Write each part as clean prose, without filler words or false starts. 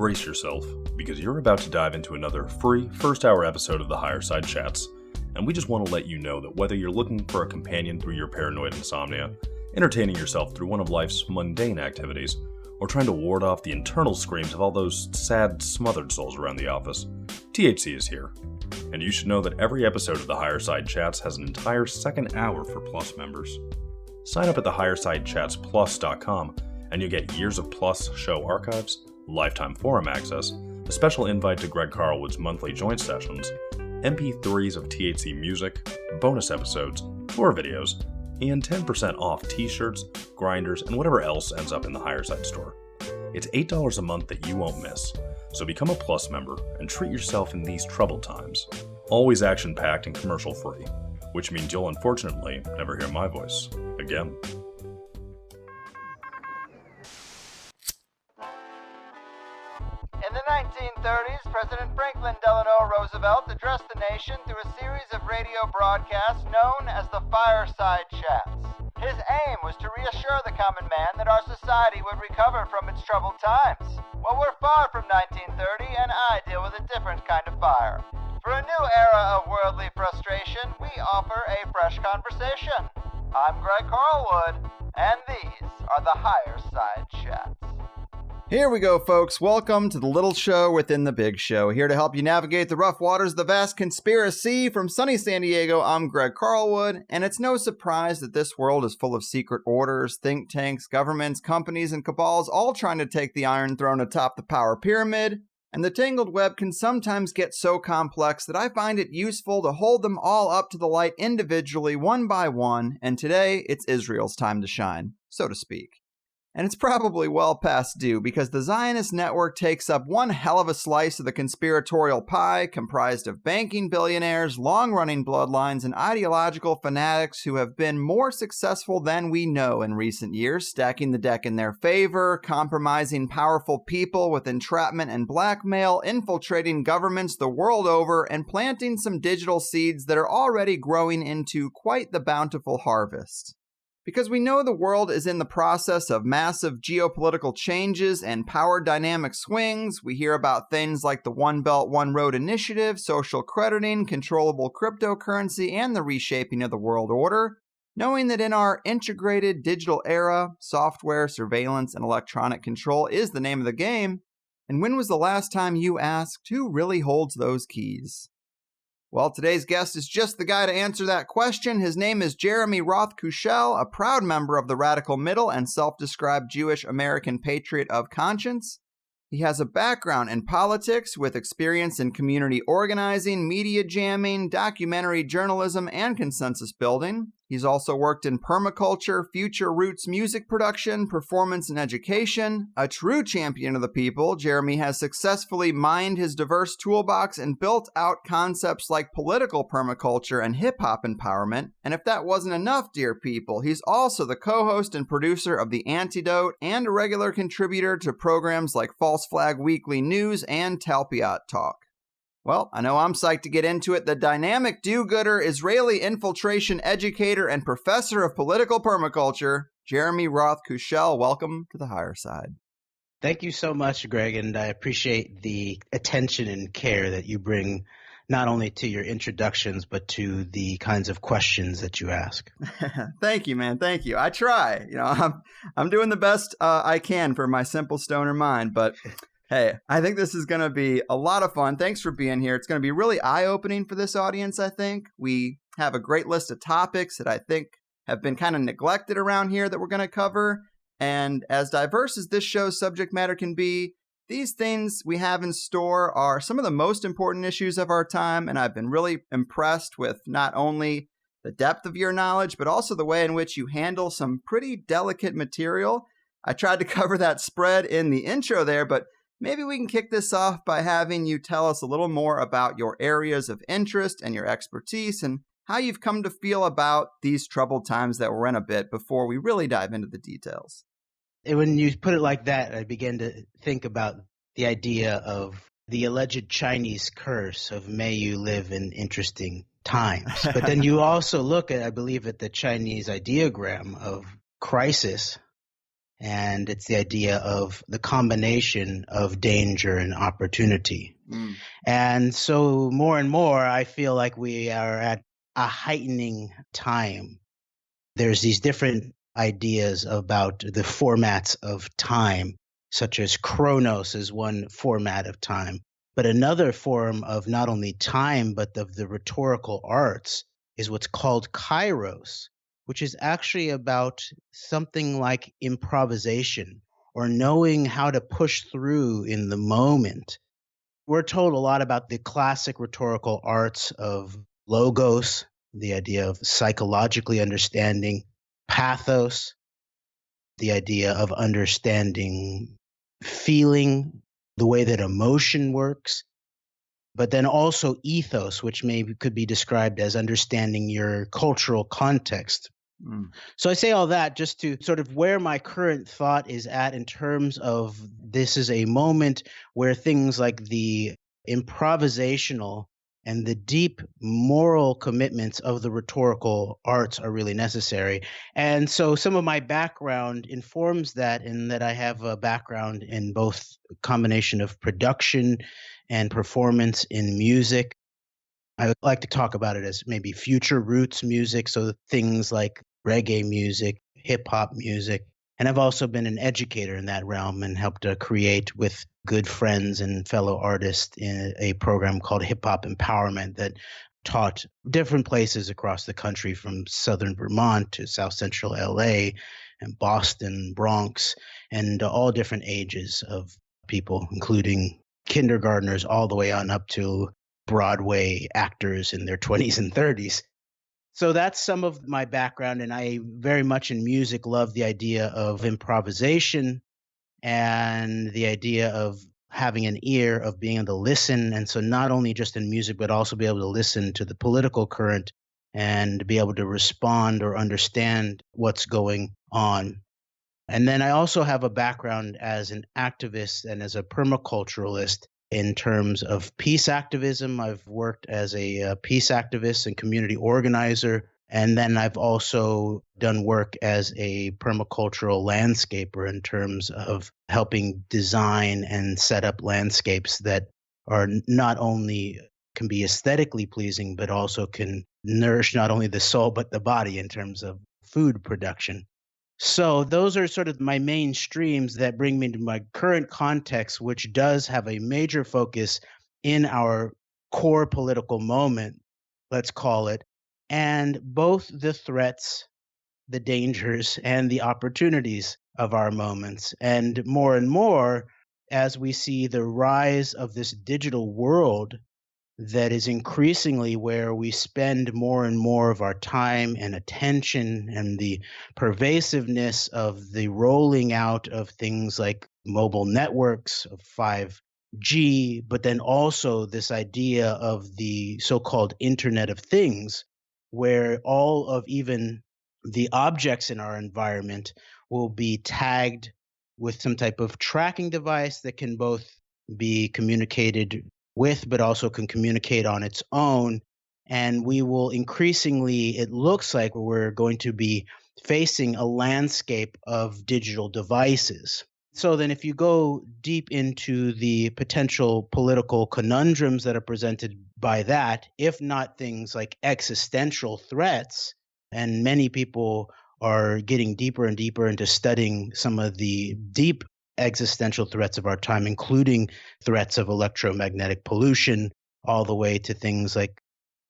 brace yourself, because you're about to dive into another free first-hour episode of the Higher Side Chats, and we just want to let you know that whether you're looking for a companion through your paranoid insomnia, entertaining yourself through one of life's mundane activities, or trying to ward off the internal screams of all those sad, smothered souls around the office, THC is here. And you should know that every episode of the Higher Side Chats has an entire second hour for Plus members. Sign up at thehighersidechatsplus.com and you'll get years of Plus show archives, lifetime forum access, a special invite to Greg Carlwood's monthly joint sessions, MP3s of THC music, bonus episodes, tour videos, and 10% off t-shirts, grinders, and whatever else ends up in the Higher Side store. It's $8 a month that you won't miss, so become a Plus member and treat yourself in these troubled times. Always action-packed and commercial-free, which means you'll unfortunately never hear my voice again. In the 1930s, President Franklin Delano Roosevelt addressed the nation through a series of radio broadcasts known as the Fireside Chats. His aim was to reassure the common man that our society would recover from its troubled times. Well, we're far from 1930, and I deal with a different kind of fire. For a new era of worldly frustration, we offer a fresh conversation. I'm Greg Carlwood, and these are the Higher Side Chats. Here we go, folks. Welcome to the little show within the big show. Here to help you navigate the rough waters of the vast conspiracy from sunny San Diego, I'm Greg Carlwood, and it's no surprise that this world is full of secret orders, think tanks, governments, companies, and cabals all trying to take the Iron Throne atop the power pyramid, and the tangled web can sometimes get so complex that I find it useful to hold them all up to the light individually, one by one, and today it's Israel's time to shine, so to speak. And it's probably well past due because the Zionist network takes up one hell of a slice of the conspiratorial pie comprised of banking billionaires, long-running bloodlines, and ideological fanatics who have been more successful than we know in recent years, stacking the deck in their favor, compromising powerful people with entrapment and blackmail, infiltrating governments the world over, and planting some digital seeds that are already growing into quite the bountiful harvest. Because we know the world is in the process of massive geopolitical changes and power dynamic swings, we hear about things like the One Belt, One Road initiative, social crediting, controllable cryptocurrency, and the reshaping of the world order. Knowing that in our integrated digital era, software, surveillance, and electronic control is the name of the game, and when was the last time you asked who really holds those keys? Well, today's guest is just the guy to answer that question. His name is Jeremy Rothe-Kushel, a proud member of the radical middle and self-described Jewish American patriot of conscience. He has a background in politics with experience in community organizing, media jamming, documentary journalism, and consensus building. He's also worked in permaculture, future roots music production, performance and education. A true champion of the people, Jeremy has successfully mined his diverse toolbox and built out concepts like political permaculture and hip-hop empowerment. And if that wasn't enough, dear people, he's also the co-host and producer of The Antidote and a regular contributor to programs like False Flag Weekly News and Talpiot Talk. Well, I know I'm psyched to get into it. The dynamic do-gooder, Israeli infiltration educator, and professor of political permaculture, Jeremy Rothe-Kushel. Welcome to the Higher Side. Thank you so much, Greg, and I appreciate the attention and care that you bring not only to your introductions, but to the kinds of questions that you ask. Thank you, man. Thank you. I try. I'm doing the best I can for my simple stoner mind, but hey, I think this is going to be a lot of fun. Thanks for being here. It's going to be really eye-opening for this audience, I think. We have a great list of topics that I think have been kind of neglected around here that we're going to cover. And as diverse as this show's subject matter can be, these things we have in store are some of the most important issues of our time. And I've been really impressed with not only the depth of your knowledge, but also the way in which you handle some pretty delicate material. I tried to cover that spread in the intro there, but maybe we can kick this off by having you tell us a little more about your areas of interest and your expertise and how you've come to feel about these troubled times that we're in a bit before we really dive into the details. And when you put it like that, I began to think about the idea of the alleged Chinese curse of may you live in interesting times. But then you also look at, I believe, at the Chinese ideogram of crisis And it's the idea of the combination of danger and opportunity. And so more and more, I feel like we are at a heightening time. There's these different ideas about the formats of time, such as chronos is one format of time. But another form of not only time, but of the rhetorical arts is what's called kairos, which is actually about something like improvisation or knowing how to push through in the moment. We're told a lot about the classic rhetorical arts of logos, the idea of psychologically understanding, pathos, the idea of understanding feeling, the way that emotion works, but then also ethos, which could be described as understanding your cultural context. So I say all that just to sort of where my current thought is at in terms of this is a moment where things like the improvisational and the deep moral commitments of the rhetorical arts are really necessary. And so some of my background informs that, in that I have a background in both a combination of production and performance in music. I would like to talk about it as maybe future roots music, so things like reggae music, hip hop music. And I've also been an educator in that realm and helped to create with good friends and fellow artists in a program called Hip Hop Empowerment that taught different places across the country, from southern Vermont to south central LA and Boston, Bronx, and all different ages of people, including kindergartners all the way on up to Broadway actors in their 20s and 30s. So that's some of my background, and I very much in music love the idea of improvisation and the idea of having an ear, of being able to listen. And so not only just in music, but also be able to listen to the political current and be able to respond or understand what's going on. And then I also have a background as an activist and as a permaculturalist in terms of peace activism. I've worked as a peace activist and community organizer. And then I've also done work as a permacultural landscaper in terms of helping design and set up landscapes that are not only can be aesthetically pleasing, but also can nourish not only the soul, but the body in terms of food production. So those are sort of my main streams that bring me to my current context, which does have a major focus in our core political moment, let's call it, and both the threats, the dangers, and the opportunities of our moments. And more, as we see the rise of this digital world that is increasingly where we spend more and more of our time and attention, and the pervasiveness of the rolling out of things like mobile networks of 5G, but then also this idea of the so-called Internet of Things, where all of even the objects in our environment will be tagged with some type of tracking device that can both be communicated with, but also can communicate on its own. And we will increasingly, it looks like we're going to be facing a landscape of digital devices. So then if you go deep into the potential political conundrums that are presented by that, if not things like existential threats, and many people are getting deeper and deeper into studying some of the deep existential threats of our time, including threats of electromagnetic pollution, all the way to things like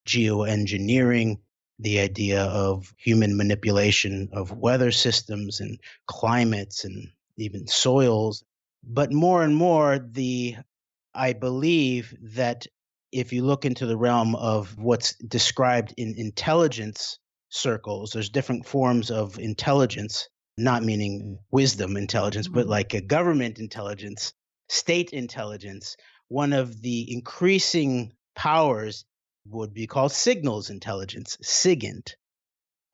geoengineering, the idea of human manipulation of weather systems and climates and even soils. But more and more, I believe that if you look into the realm of what's described in intelligence circles, there's different forms of intelligence, not meaning wisdom intelligence, but like a government intelligence, state intelligence. One of the increasing powers would be called signals intelligence, SIGINT.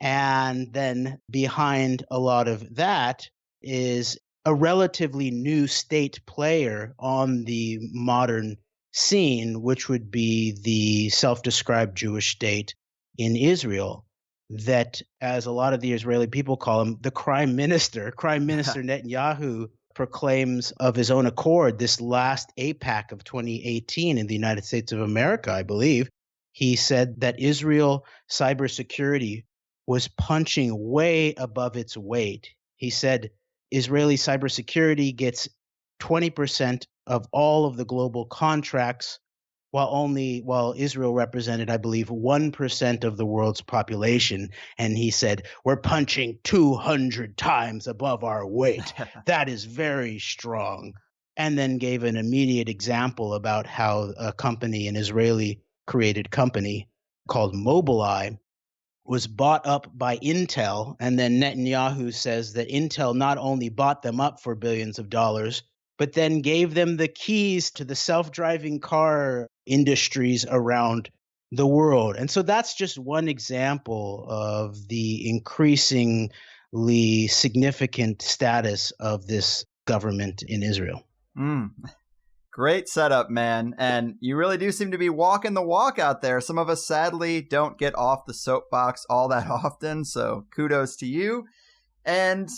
And then behind a lot of that is a relatively new state player on the modern scene, which would be the self-described Jewish state in Israel. that, as a lot of the Israeli people call him, the Prime Minister Netanyahu proclaims of his own accord this last AIPAC of 2018 in the United States of America, I believe. He said that Israel cybersecurity was punching way above its weight. He said Israeli cybersecurity gets 20% of all of the global contracts, while Israel represented, I believe, 1% of the world's population. And he said, we're punching 200 times above our weight. That is very strong. And then gave an immediate example about how a company, an Israeli-created company called Mobileye, was bought up by Intel. And then Netanyahu says that Intel not only bought them up for billions of dollars, but then gave them the keys to the self-driving car industries around the world. And so that's just one example of the increasingly significant status of this government in Israel. Great setup, man. And you really do seem to be walking the walk out there. Some of us sadly don't get off the soapbox all that often, so kudos to you. And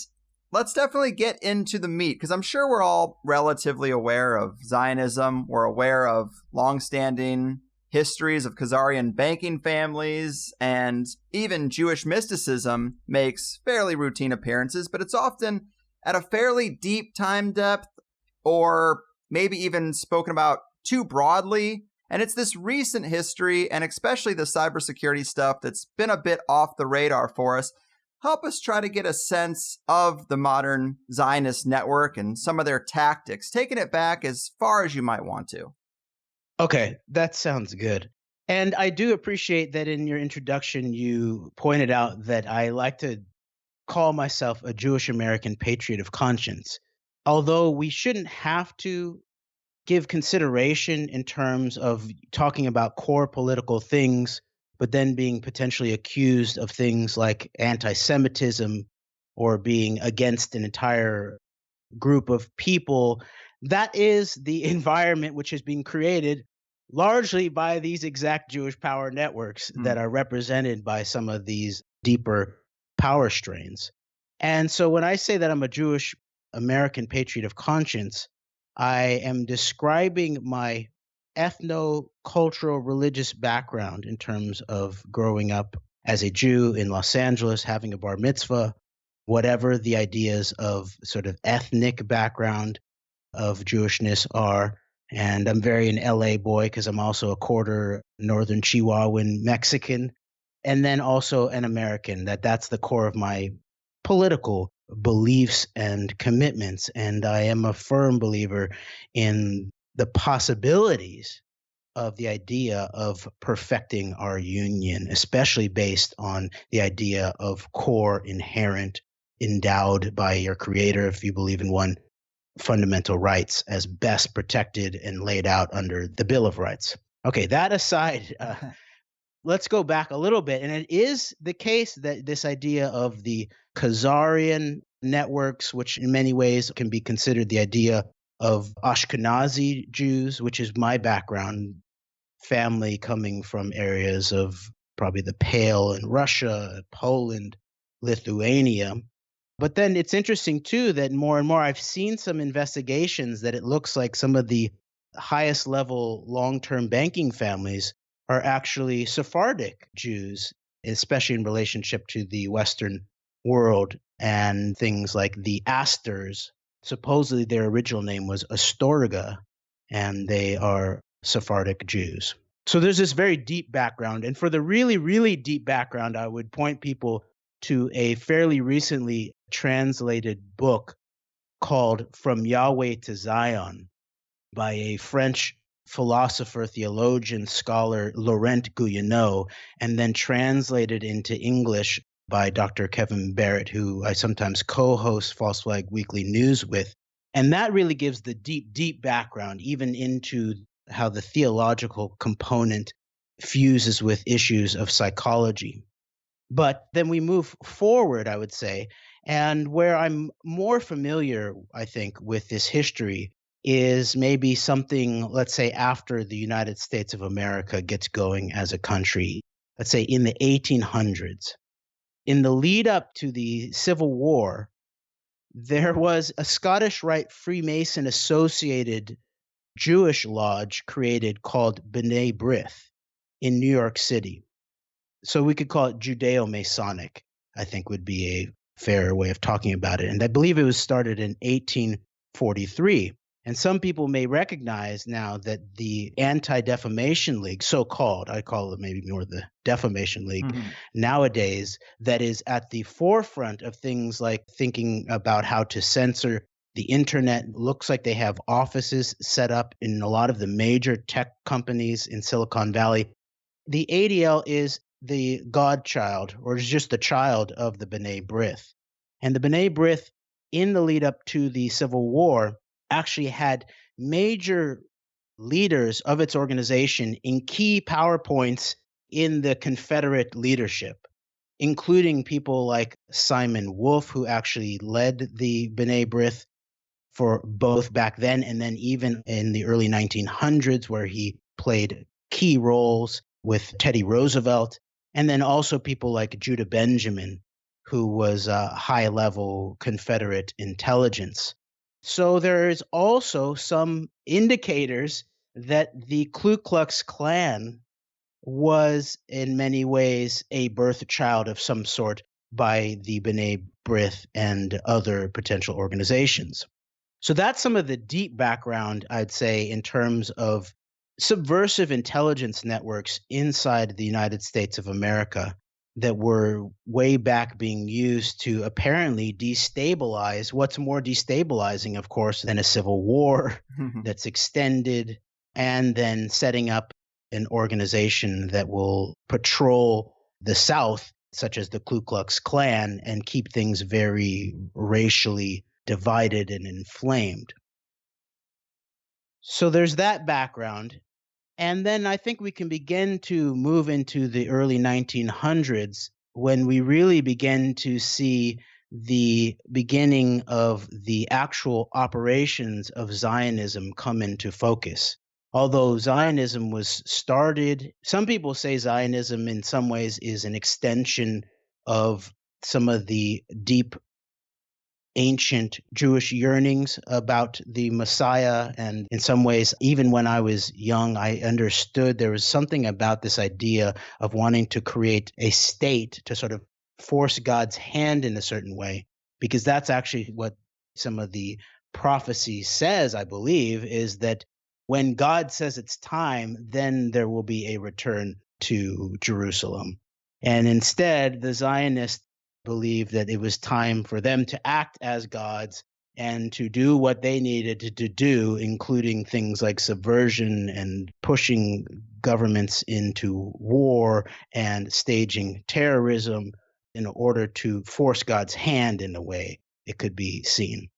let's definitely get into the meat, because I'm sure we're all relatively aware of Zionism. We're aware of longstanding histories of Khazarian banking families, and even Jewish mysticism makes fairly routine appearances, but it's often at a fairly deep time depth, or maybe even spoken about too broadly. And it's this recent history, and especially the cybersecurity stuff, that's been a bit off the radar for us. Help us try to get a sense of the modern Zionist network and some of their tactics, taking it back as far as you might want to. Okay, that sounds good. And I do appreciate that in your introduction, you pointed out that I like to call myself a Jewish American patriot of conscience. Although we shouldn't have to give consideration in terms of talking about core political things, but then being potentially accused of things like anti-Semitism or being against an entire group of people. That is the environment which is being created largely by these exact Jewish power networks that are represented by some of these deeper power strains. And so when I say that I'm a Jewish American patriot of conscience, I am describing my ethno-cultural religious background in terms of growing up as a Jew in Los Angeles, having a bar mitzvah, whatever the ideas of sort of ethnic background of Jewishness are. And I'm very an LA boy because I'm also a quarter Northern Chihuahuan Mexican, and then also an American. That's the core of my political beliefs and commitments. And I am a firm believer in the possibilities of the idea of perfecting our union, especially based on the idea of core, inherent, endowed by your creator, if you believe in one, fundamental rights as best protected and laid out under the Bill of Rights. Okay, that aside, let's go back a little bit. And it is the case that this idea of the Khazarian networks, which in many ways can be considered the idea of Ashkenazi Jews, which is my background, family coming from areas of probably the Pale in Russia, Poland, Lithuania. But then it's interesting, too, that more and more I've seen some investigations that it looks like some of the highest level long-term banking families are actually Sephardic Jews, especially in relationship to the Western world, and things like the Astors. Supposedly their original name was Astorga, and they are Sephardic Jews. So there's this very deep background. And for the really, really deep background, I would point people to a fairly recently translated book called From Yahweh to Zion by a French philosopher, theologian, scholar, Laurent Guyonneau, and then translated into English by Dr. Kevin Barrett, who I sometimes co-host False Flag Weekly News with. And that really gives the deep, deep background, even into how the theological component fuses with issues of psychology. But then we move forward, I would say, and where I'm more familiar, I think, with this history is maybe something, let's say, after the United States of America gets going as a country, let's say in the 1800s. in the lead up to the Civil War, there was a Scottish Rite Freemason associated Jewish lodge created called B'nai B'rith in New York City. So we could call it Judeo-Masonic, I think would be a fair way of talking about it. And I believe it was started in 1843. And some people may recognize now that the Anti-Defamation League, so-called, I call it maybe more the Defamation League nowadays, that is at the forefront of things like thinking about how to censor the internet. Looks like they have offices set up in a lot of the major tech companies in Silicon Valley. The ADL is the godchild, or is just the child of the B'nai B'rith. And the B'nai B'rith, in the lead up to the Civil War, actually had major leaders of its organization in key PowerPoints in the Confederate leadership, including people like Simon Wolfe, who actually led the B'nai B'rith for both back then and then even in the early 1900s, where he played key roles with Teddy Roosevelt, and then also people like Judah Benjamin, who was high-level Confederate intelligence. So there is also some indicators that the Ku Klux Klan was in many ways a birth child of some sort by the B'nai B'rith and other potential organizations. So that's some of the deep background, I'd say, in terms of subversive intelligence networks inside the United States of America that were way back being used to apparently destabilize what's more destabilizing, of course, than a civil war that's extended, and then setting up an organization that will patrol the South, such as the Ku Klux Klan, and keep things very racially divided and inflamed. So there's that background. And then I think we can begin to move into the early 1900s when we really begin to see the beginning of the actual operations of Zionism come into focus. Although Zionism was started, some people say Zionism in some ways is an extension of some of the deep ancient Jewish yearnings about the Messiah. And in some ways, even when I was young, I understood there was something about this idea of wanting to create a state to sort of force God's hand in a certain way, because that's actually what some of the prophecy says, I believe, is that when God says it's time, then there will be a return to Jerusalem. And instead, the Zionists believed that it was time for them to act as gods and to do what they needed to do, including things like subversion and pushing governments into war and staging terrorism in order to force God's hand in a way it could be seen.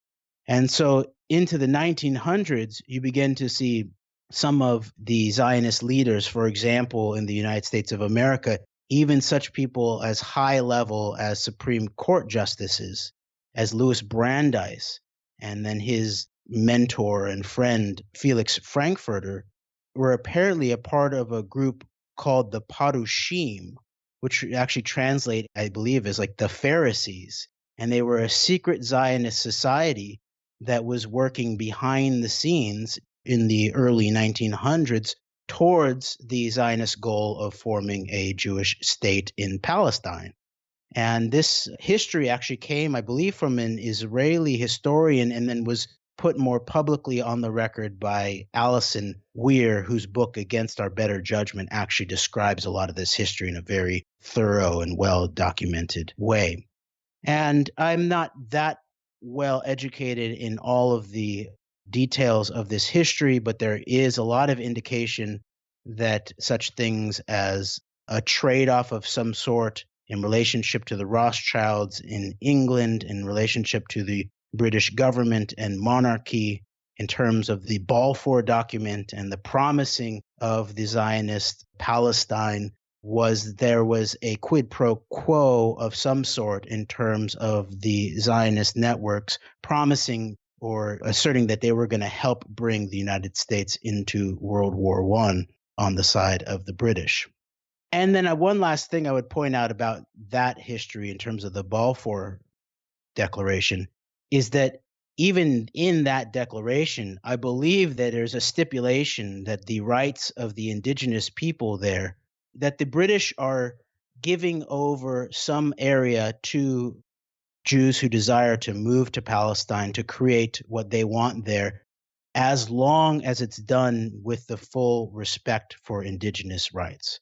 And so into the 1900s, you begin to see some of the Zionist leaders, for example, in the United States of America, even such people as high level as Supreme Court justices, as Louis Brandeis, and then his mentor and friend, Felix Frankfurter, were apparently a part of a group called the Parushim, which actually translate, I believe, as like the Pharisees. And they were a secret Zionist society that was working behind the scenes in the early 1900s towards the Zionist goal of forming a Jewish state in Palestine. And this history actually came, I believe, from an Israeli historian and then was put more publicly on the record by Alison Weir, whose book Against Our Better Judgment actually describes a lot of this history in a very thorough and well-documented way. And I'm not that well educated in all of the details of this history, but there is a lot of indication that such things as a trade-off of some sort in relationship to the Rothschilds in England, in relationship to the British government and monarchy, in terms of the Balfour document and the promising of the Zionist Palestine, there was a quid pro quo of some sort in terms of the Zionist networks promising or asserting that they were going to help bring the United States into World War I on the side of the British. And then one last thing I would point out about that history in terms of the Balfour Declaration is that even in that declaration, I believe that there's a stipulation that the rights of the indigenous people there, that the British are giving over some area to Jews who desire to move to Palestine to create what they want there, as long as it's done with the full respect for indigenous rights.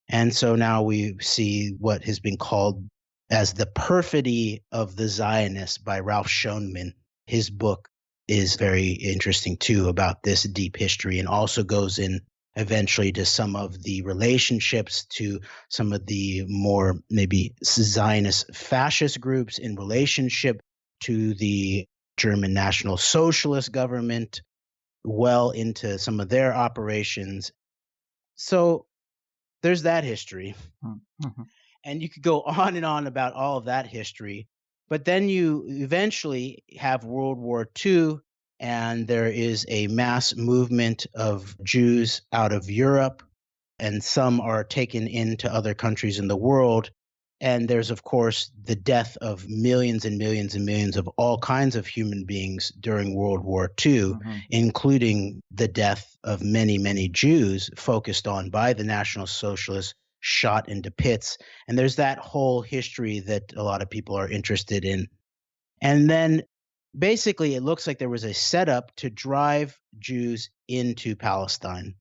And so now we see what has been called as the perfidy of the Zionists by Ralph Schoenman. His book is very interesting too about this deep history, and also goes in eventually to some of the relationships to some of the more maybe Zionist fascist groups in relationship to the German National Socialist government, well into some of their operations. So there's that history. Mm-hmm. And you could go on and on about all of that history. But then you eventually have World War II, and there is a mass movement of Jews out of Europe, and some are taken into other countries in the world. And there's, of course, the death of millions and millions and millions of all kinds of human beings during World War II, including the death of many, many Jews focused on by the National Socialists, shot into pits. And there's that whole history that a lot of people are interested in. And then basically it looks like there was a setup to drive Jews into Palestine.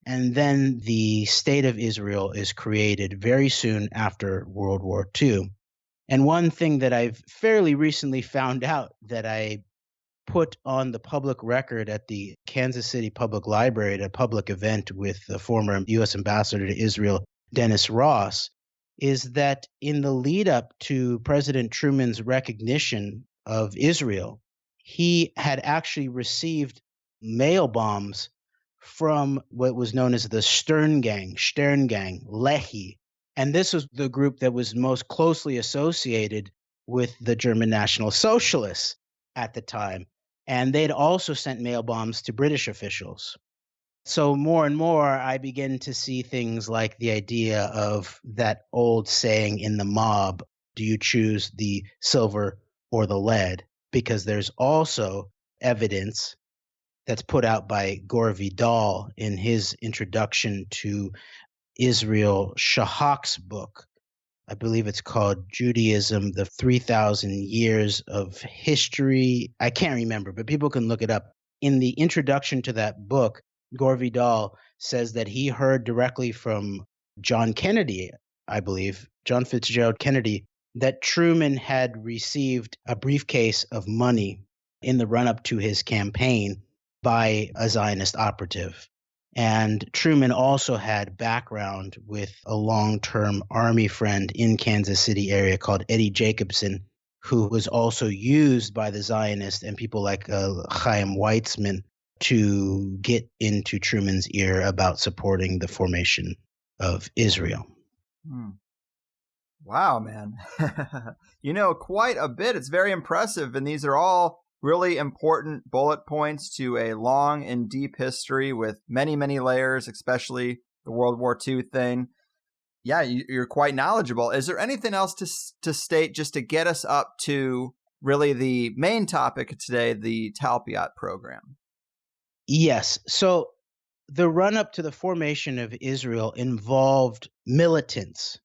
And then the state of Israel is created very soon after World War II. And one thing that I've fairly recently found out that I put on the public record at the Kansas City Public Library at a public event with the former U.S. ambassador to Israel, Dennis Ross, is that in the lead up to President Truman's recognition of Israel, he had actually received mail bombs from what was known as the Stern Gang, Lehi. And this was the group that was most closely associated with the German National Socialists at the time. And they'd also sent mail bombs to British officials. So more and more, I begin to see things like the idea of that old saying in the mob, do you choose the silver or the lead? Because there's also evidence that's put out by Gore Vidal in his introduction to Israel Shahak's book. I believe it's called Judaism, the 3,000 Years of History. I can't remember, but people can look it up. In the introduction to that book, Gore Vidal says that he heard directly from John Kennedy, I believe, John Fitzgerald Kennedy, that Truman had received a briefcase of money in the run-up to his campaign by a Zionist operative. And Truman also had background with a long-term army friend in Kansas City area called Eddie Jacobson, who was also used by the Zionists and people like Chaim Weizmann to get into Truman's ear about supporting the formation of Israel. Wow, man. Quite a bit. It's very impressive. And these are all really important bullet points to a long and deep history with many, many layers, especially the World War II thing. Yeah, you're quite knowledgeable. Is there anything else to state just to get us up to really the main topic of today, the Talpiot program? Yes. So the run-up to the formation of Israel involved militants,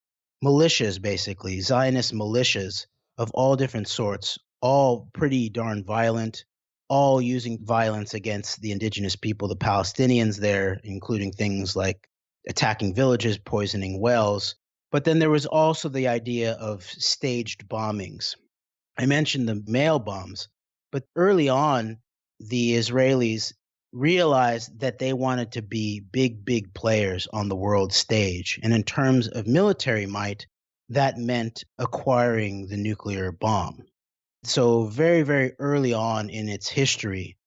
militias, basically, Zionist militias of all different sorts, all pretty darn violent, all using violence against the indigenous people, the Palestinians there, including things like attacking villages, poisoning wells. But then there was also the idea of staged bombings. I mentioned the mail bombs, but early on, the Israelis realized that they wanted to be big, big players on the world stage. And in terms of military might, that meant acquiring the nuclear bomb. So very, very early on in its history,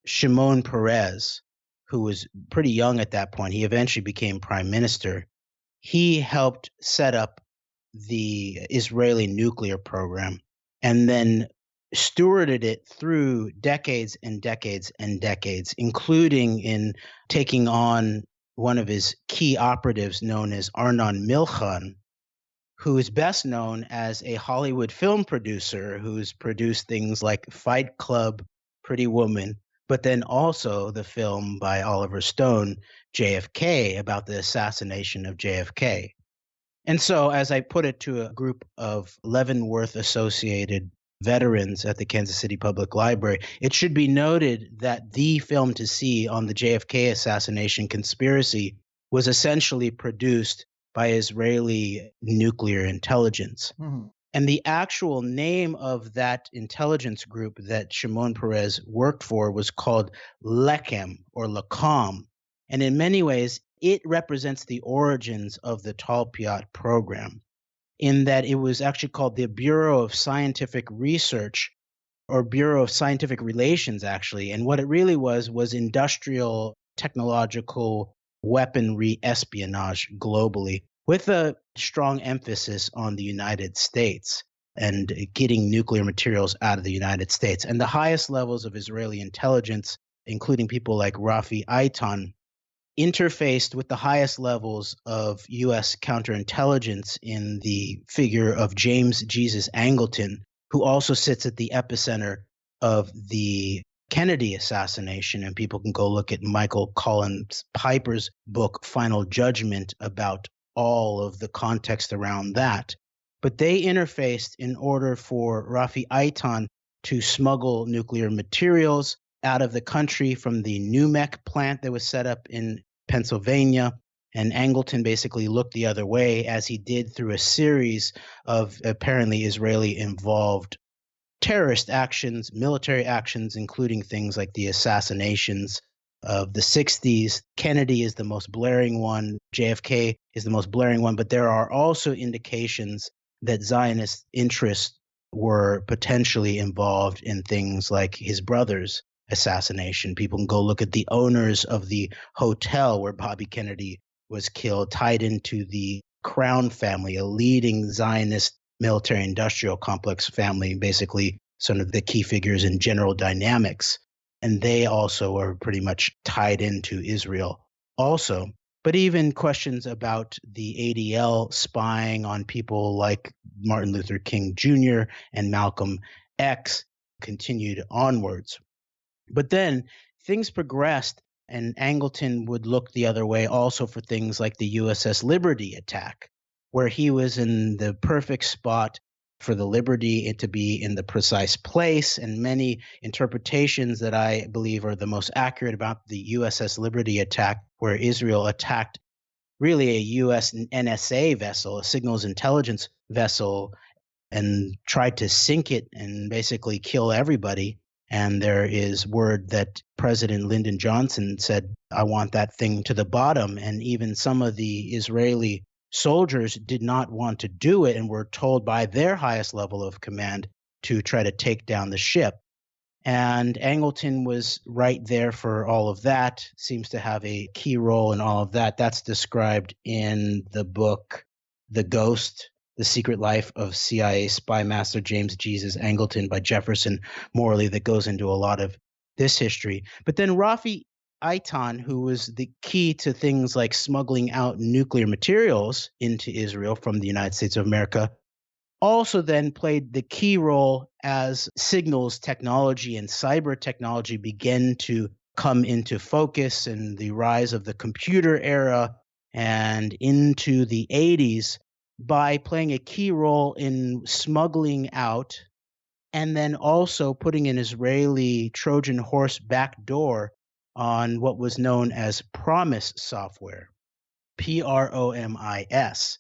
Shimon Peres, who was pretty young at that point, he eventually became prime minister. He helped set up the Israeli nuclear program and then stewarded it through decades and decades and decades, including in taking on one of his key operatives known as Arnon Milchan, who is best known as a Hollywood film producer who's produced things like Fight Club, Pretty Woman, but then also the film by Oliver Stone, JFK, about the assassination of JFK. And so, as I put it to a group of Leavenworth-associated veterans at the Kansas City Public Library, it should be noted that the film to see on the JFK assassination conspiracy was essentially produced by Israeli nuclear intelligence. Mm-hmm. And the actual name of that intelligence group that Shimon Peres worked for was called Lechem or Lacom. And in many ways, it represents the origins of the Talpiot program, in that it was actually called the Bureau of Scientific Research, or Bureau of Scientific Relations, actually. And what it really was industrial technological weaponry espionage globally, with a strong emphasis on the United States and getting nuclear materials out of the United States. And the highest levels of Israeli intelligence, including people like Rafi Eitan, interfaced with the highest levels of U.S. counterintelligence in the figure of James Jesus Angleton, who also sits at the epicenter of the Kennedy assassination. And people can go look at Michael Collins Piper's book, Final Judgment, about all of the context around that. But they interfaced in order for Rafi Eitan to smuggle nuclear materials out of the country from the NUMEC plant that was set up in Pennsylvania. And Angleton basically looked the other way, as he did through a series of apparently Israeli-involved terrorist actions, military actions, including things like the assassinations of the 60s. Kennedy is the most blaring one. JFK is the most blaring one. But there are also indications that Zionist interests were potentially involved in things like his brother's assassination. People can go look at the owners of the hotel where Bobby Kennedy was killed, tied into the Crown family, a leading Zionist military-industrial complex family, basically some of the key figures in General Dynamics. And they also are pretty much tied into Israel also. But even questions about the ADL spying on people like Martin Luther King Jr. and Malcolm X continued onwards. But then things progressed, and Angleton would look the other way also for things like the USS Liberty attack, where he was in the perfect spot for the Liberty to be in the precise place. And many interpretations that I believe are the most accurate about the USS Liberty attack, where Israel attacked really a US NSA vessel, a signals intelligence vessel, and tried to sink it and basically kill everybody. And there is word that President Lyndon Johnson said, I want that thing to the bottom. And even some of the Israeli soldiers did not want to do it and were told by their highest level of command to try to take down the ship. And Angleton was right there for all of that, seems to have a key role in all of that. That's described in the book, The Ghost, The Secret Life of CIA Spy Master James Jesus Angleton by Jefferson Morley, that goes into a lot of this history. But then Rafi Eitan, who was the key to things like smuggling out nuclear materials into Israel from the United States of America, also then played the key role as signals technology and cyber technology began to come into focus, and the rise of the computer era and into the 80s, by playing a key role in smuggling out and then also putting an Israeli Trojan horse backdoor on what was known as PROMIS software, PROMIS.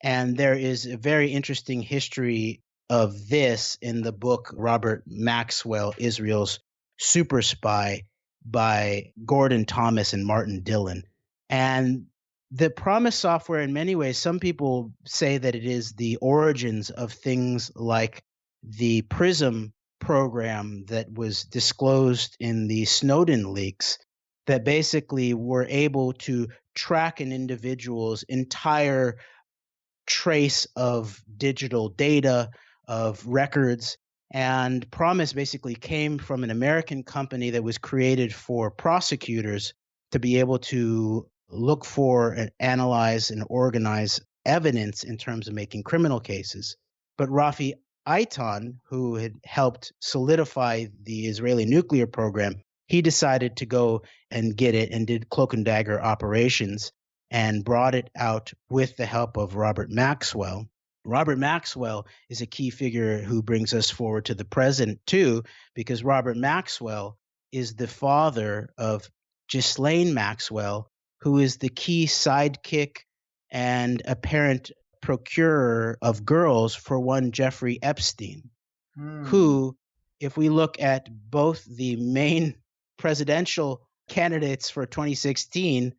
And there is a very interesting history of this in the book Robert Maxwell, Israel's Super Spy, by Gordon Thomas and Martin Dillon. And the PROMIS software, in many ways, some people say that it is the origins of things like the PRISM program that was disclosed in the Snowden leaks, that basically were able to track an individual's entire trace of digital data, of records. And PROMIS basically came from an American company that was created for prosecutors to be able to look for and analyze and organize evidence in terms of making criminal cases. But Rafi Eitan, who had helped solidify the Israeli nuclear program, he decided to go and get it and did cloak and dagger operations and brought it out with the help of Robert Maxwell. Robert Maxwell is a key figure who brings us forward to the present too, because Robert Maxwell is the father of Ghislaine Maxwell, who is the key sidekick and apparent procurer of girls for one Jeffrey Epstein, who, if we look at both the main presidential candidates for 2016,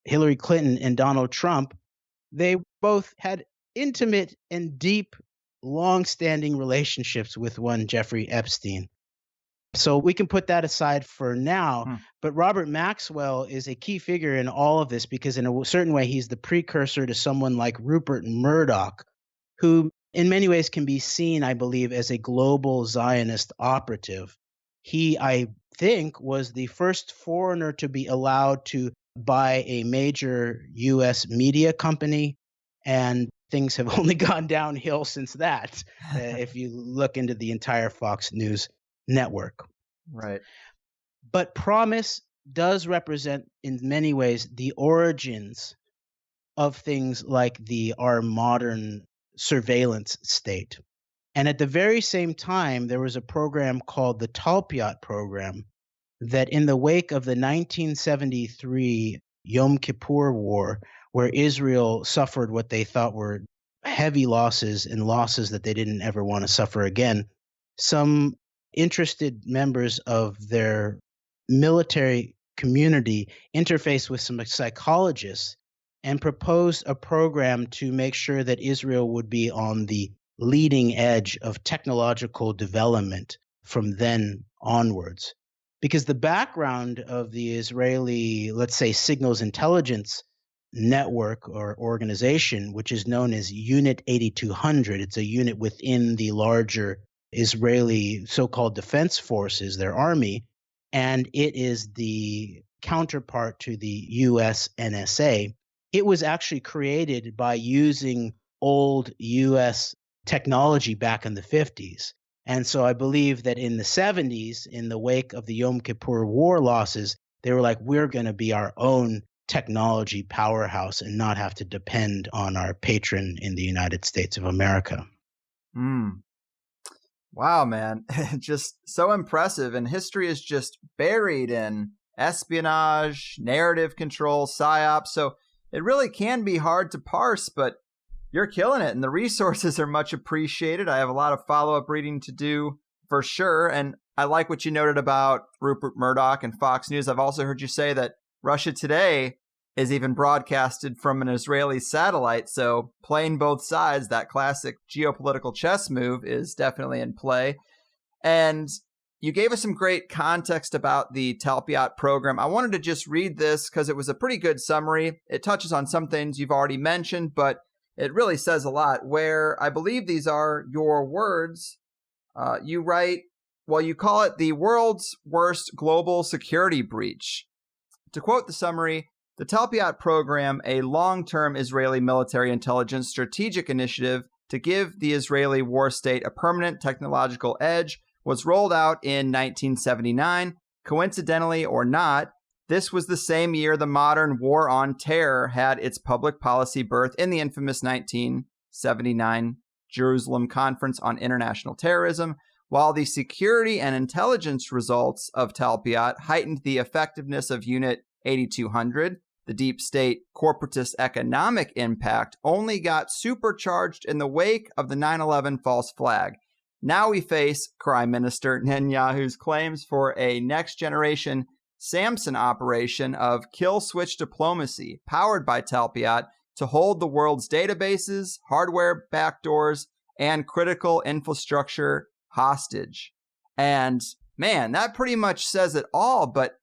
Hillary Clinton and Donald Trump, they both had intimate and deep, long-standing relationships with one Jeffrey Epstein. So we can put that aside for now, but Robert Maxwell is a key figure in all of this because in a certain way, he's the precursor to someone like Rupert Murdoch, who in many ways can be seen, I believe, as a global Zionist operative. He, I think, was the first foreigner to be allowed to buy a major U.S. media company, and things have only gone downhill since that, if you look into the entire Fox News network. Right. But PROMIS does represent, in many ways, the origins of things like our modern surveillance state. And at the very same time, there was a program called the Talpiot program that in the wake of the 1973 Yom Kippur War, where Israel suffered what they thought were heavy losses and losses that they didn't ever want to suffer again, some interested members of their military community interfaced with some psychologists and proposed a program to make sure that Israel would be on the leading edge of technological development from then onwards. Because the background of the Israeli, let's say, signals intelligence network or organization, which is known as Unit 8200, it's a unit within the larger Israeli so-called defense forces, their army, and it is the counterpart to the US NSA. It was actually created by using old US technology back in the 50s. And so I believe that in the 70s, in the wake of the Yom Kippur War losses, they were like, we're going to be our own technology powerhouse and not have to depend on our patron in the United States of America. Wow, man. Just so impressive. And history is just buried in espionage, narrative control, psyops. So it really can be hard to parse, but you're killing it. And the resources are much appreciated. I have a lot of follow-up reading to do for sure. And I like what you noted about Rupert Murdoch and Fox News. I've also heard you say that Russia Today is even broadcasted from an Israeli satellite. So playing both sides, that classic geopolitical chess move is definitely in play. And you gave us some great context about the Talpiot program. I wanted to just read this because it was a pretty good summary. It touches on some things you've already mentioned, but it really says a lot. Where I believe these are your words. You write, well, you call it the world's worst global security breach. To quote the summary, the Talpiot program, a long-term Israeli military intelligence strategic initiative to give the Israeli war state a permanent technological edge, was rolled out in 1979. Coincidentally or not, this was the same year the modern war on terror had its public policy birth in the infamous 1979 Jerusalem Conference on International Terrorism, while the security and intelligence results of Talpiot heightened the effectiveness of Unit 8200, the deep state corporatist economic impact only got supercharged in the wake of the 9/11 false flag. Now we face Prime Minister Netanyahu's claims for a next-generation Samson operation of kill switch diplomacy powered by Talpiot to hold the world's databases, hardware backdoors, and critical infrastructure hostage. And man, that pretty much says it all. But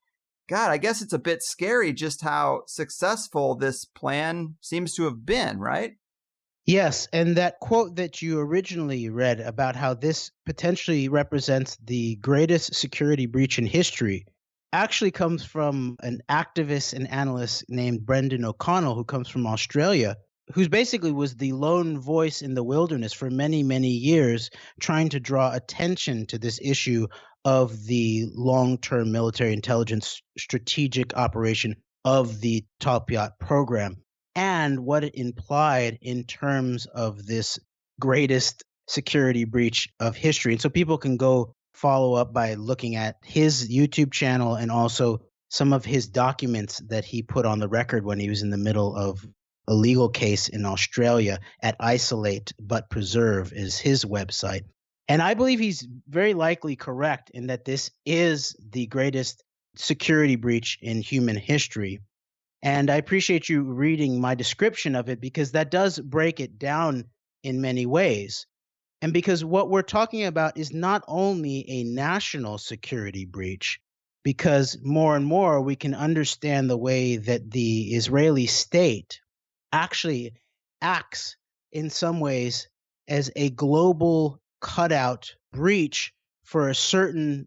God, I guess it's a bit scary just how successful this plan seems to have been, right? Yes, and that quote that you originally read about how this potentially represents the greatest security breach in history actually comes from an activist and analyst named Brendan O'Connell, who comes from Australia, who basically was the lone voice in the wilderness for many, many years, trying to draw attention to this issue of the long-term military intelligence strategic operation of the Talpiot program and what it implied in terms of this greatest security breach of history. And so people can go follow up by looking at his YouTube channel and also some of his documents that he put on the record when he was in the middle of a legal case in Australia at Isolate But Preserve is his website. And I believe he's very likely correct in that this is the greatest security breach in human history. And I appreciate you reading my description of it because that does break it down in many ways. And because what we're talking about is not only a national security breach, because more and more we can understand the way that the Israeli state actually acts in some ways as a global cutout breach for a certain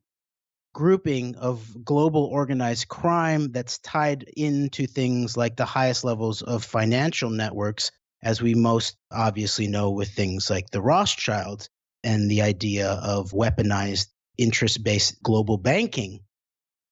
grouping of global organized crime that's tied into things like the highest levels of financial networks, as we most obviously know with things like the Rothschilds and the idea of weaponized interest-based global banking.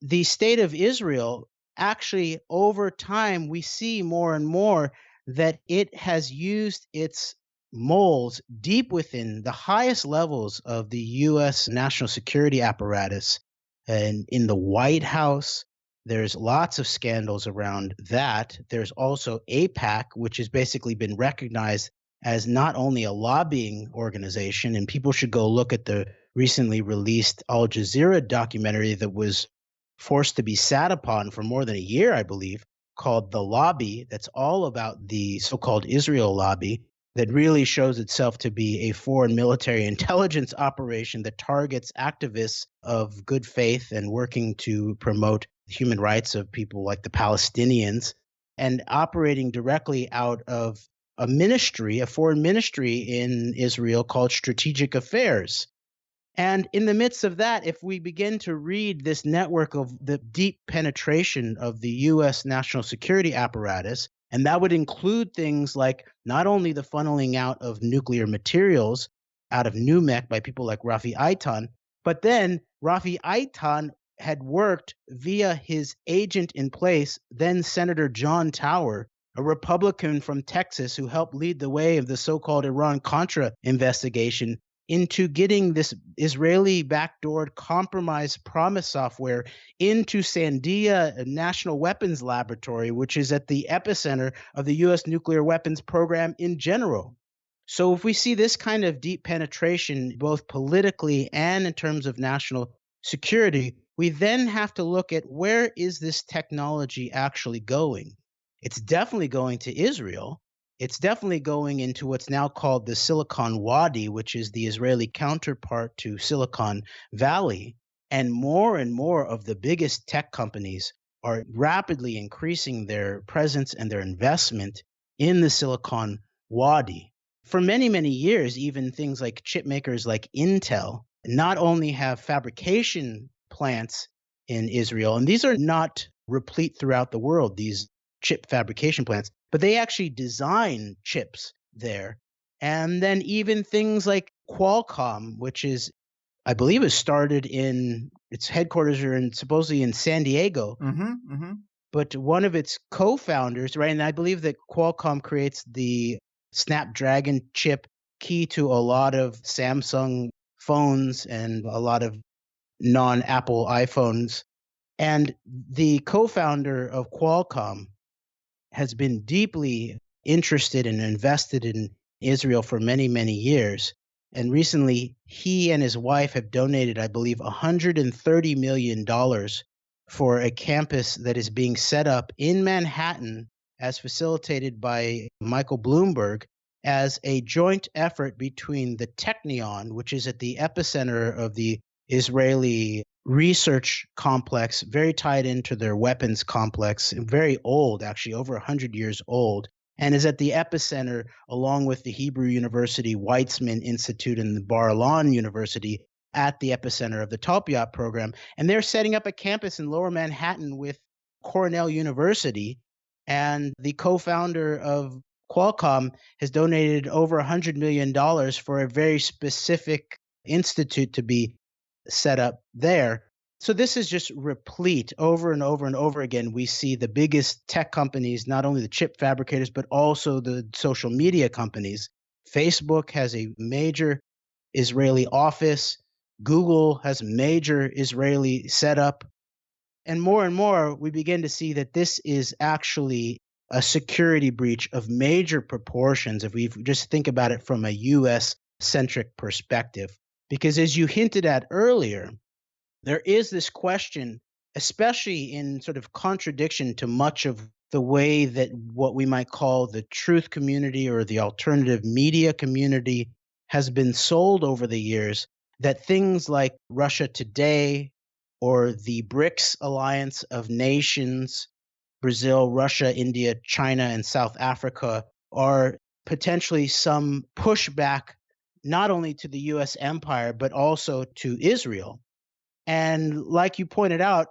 The state of Israel, actually, over time, we see more and more that it has used its moles deep within the highest levels of the U.S. national security apparatus. And in the White House, there's lots of scandals around that. There's also AIPAC, which has basically been recognized as not only a lobbying organization, and people should go look at the recently released Al Jazeera documentary that was forced to be sat upon for more than a year, I believe, called The Lobby, that's all about the so-called Israel lobby, that really shows itself to be a foreign military intelligence operation that targets activists of good faith and working to promote human rights of people like the Palestinians, and operating directly out of a ministry, a foreign ministry in Israel called Strategic Affairs. And in the midst of that, if we begin to read this network of the deep penetration of the U.S. national security apparatus, and that would include things like not only the funneling out of nuclear materials out of NUMEC by people like Rafi Eitan, but then Rafi Eitan had worked via his agent in place, then Senator John Tower, a Republican from Texas who helped lead the way of the so-called Iran-Contra investigation, into getting this Israeli backdoored compromised promise software into Sandia National Weapons Laboratory, which is at the epicenter of the U.S. nuclear weapons program in general. So if we see this kind of deep penetration, both politically and in terms of national security, we then have to look at where is this technology actually going? It's definitely going to Israel. It's definitely going into what's now called the Silicon Wadi, which is the Israeli counterpart to Silicon Valley. And more of the biggest tech companies are rapidly increasing their presence and their investment in the Silicon Wadi. For many, many years, even things like chip makers like Intel not only have fabrication plants in Israel, and these are not replete throughout the world, these chip fabrication plants, but they actually design chips there. And then even things like Qualcomm, which is, I believe, is started in, its headquarters are in supposedly in San Diego. But one of its co-founders, right, and I believe that Qualcomm creates the Snapdragon chip, key to a lot of Samsung phones and a lot of non-Apple iPhones. And the co-founder of Qualcomm has been deeply interested and invested in Israel for many, many years. And recently, he and his wife have donated, I believe, $130 million for a campus that is being set up in Manhattan, as facilitated by Michael Bloomberg, as a joint effort between the Technion, which is at the epicenter of the Israeli research complex, very tied into their weapons complex, very old, actually over 100 years old, and is at the epicenter along with the Hebrew University Weizmann Institute and the Bar-Ilan University at the epicenter of the Talpiot program. And they're setting up a campus in Lower Manhattan with Cornell University. And the co-founder of Qualcomm has donated over $100 million for a very specific institute to be set up there. So this is just replete over and over and over again. We see the biggest tech companies, not only the chip fabricators, but also the social media companies. Facebook has a major Israeli office. Google has major Israeli setup. And more, we begin to see that this is actually a security breach of major proportions if we just think about it from a U.S.-centric perspective. Because as you hinted at earlier, there is this question, especially in sort of contradiction to much of the way that what we might call the truth community or the alternative media community has been sold over the years, that things like Russia Today or the BRICS alliance of nations, Brazil, Russia, India, China, and South Africa, are potentially some pushback not only to the U.S. empire, but also to Israel. And like you pointed out,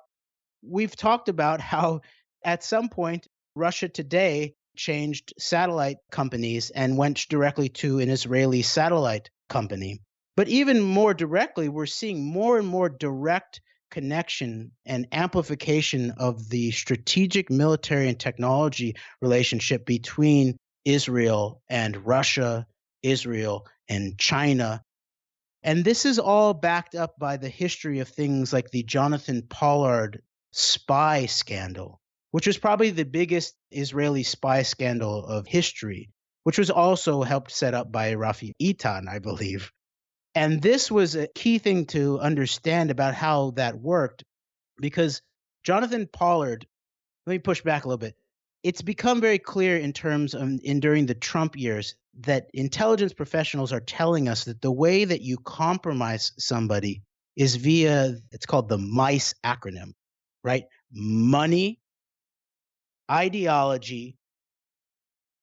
we've talked about how at some point Russia Today changed satellite companies and went directly to an Israeli satellite company. But even more directly, we're seeing more and more direct connection and amplification of the strategic military and technology relationship between Israel and Russia, Israel and China. And this is all backed up by the history of things like the Jonathan Pollard spy scandal, which was probably the biggest Israeli spy scandal of history, which was also helped set up by Rafi Eitan, I believe. And this was a key thing to understand about how that worked, because Jonathan Pollard, let me push back a little bit. It's become very clear in terms of during the Trump years that intelligence professionals are telling us that the way that you compromise somebody is via, it's called the MICE acronym, right? Money, ideology,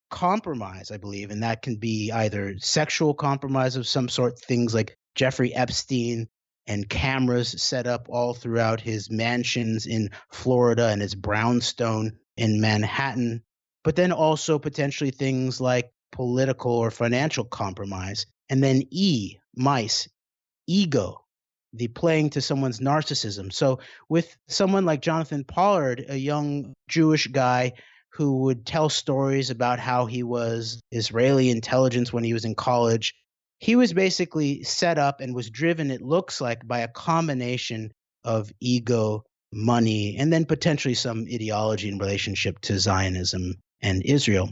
compromise, I believe, and that can be either sexual compromise of some sort, things like Jeffrey Epstein and cameras set up all throughout his mansions in Florida and his brownstone in Manhattan, but then also potentially things like political or financial compromise. And then MICE, ego, the playing to someone's narcissism. So with someone like Jonathan Pollard, a young Jewish guy who would tell stories about how he was Israeli intelligence when he was in college, he was basically set up and was driven, it looks like, by a combination of ego, money, and then potentially some ideology in relationship to Zionism and Israel.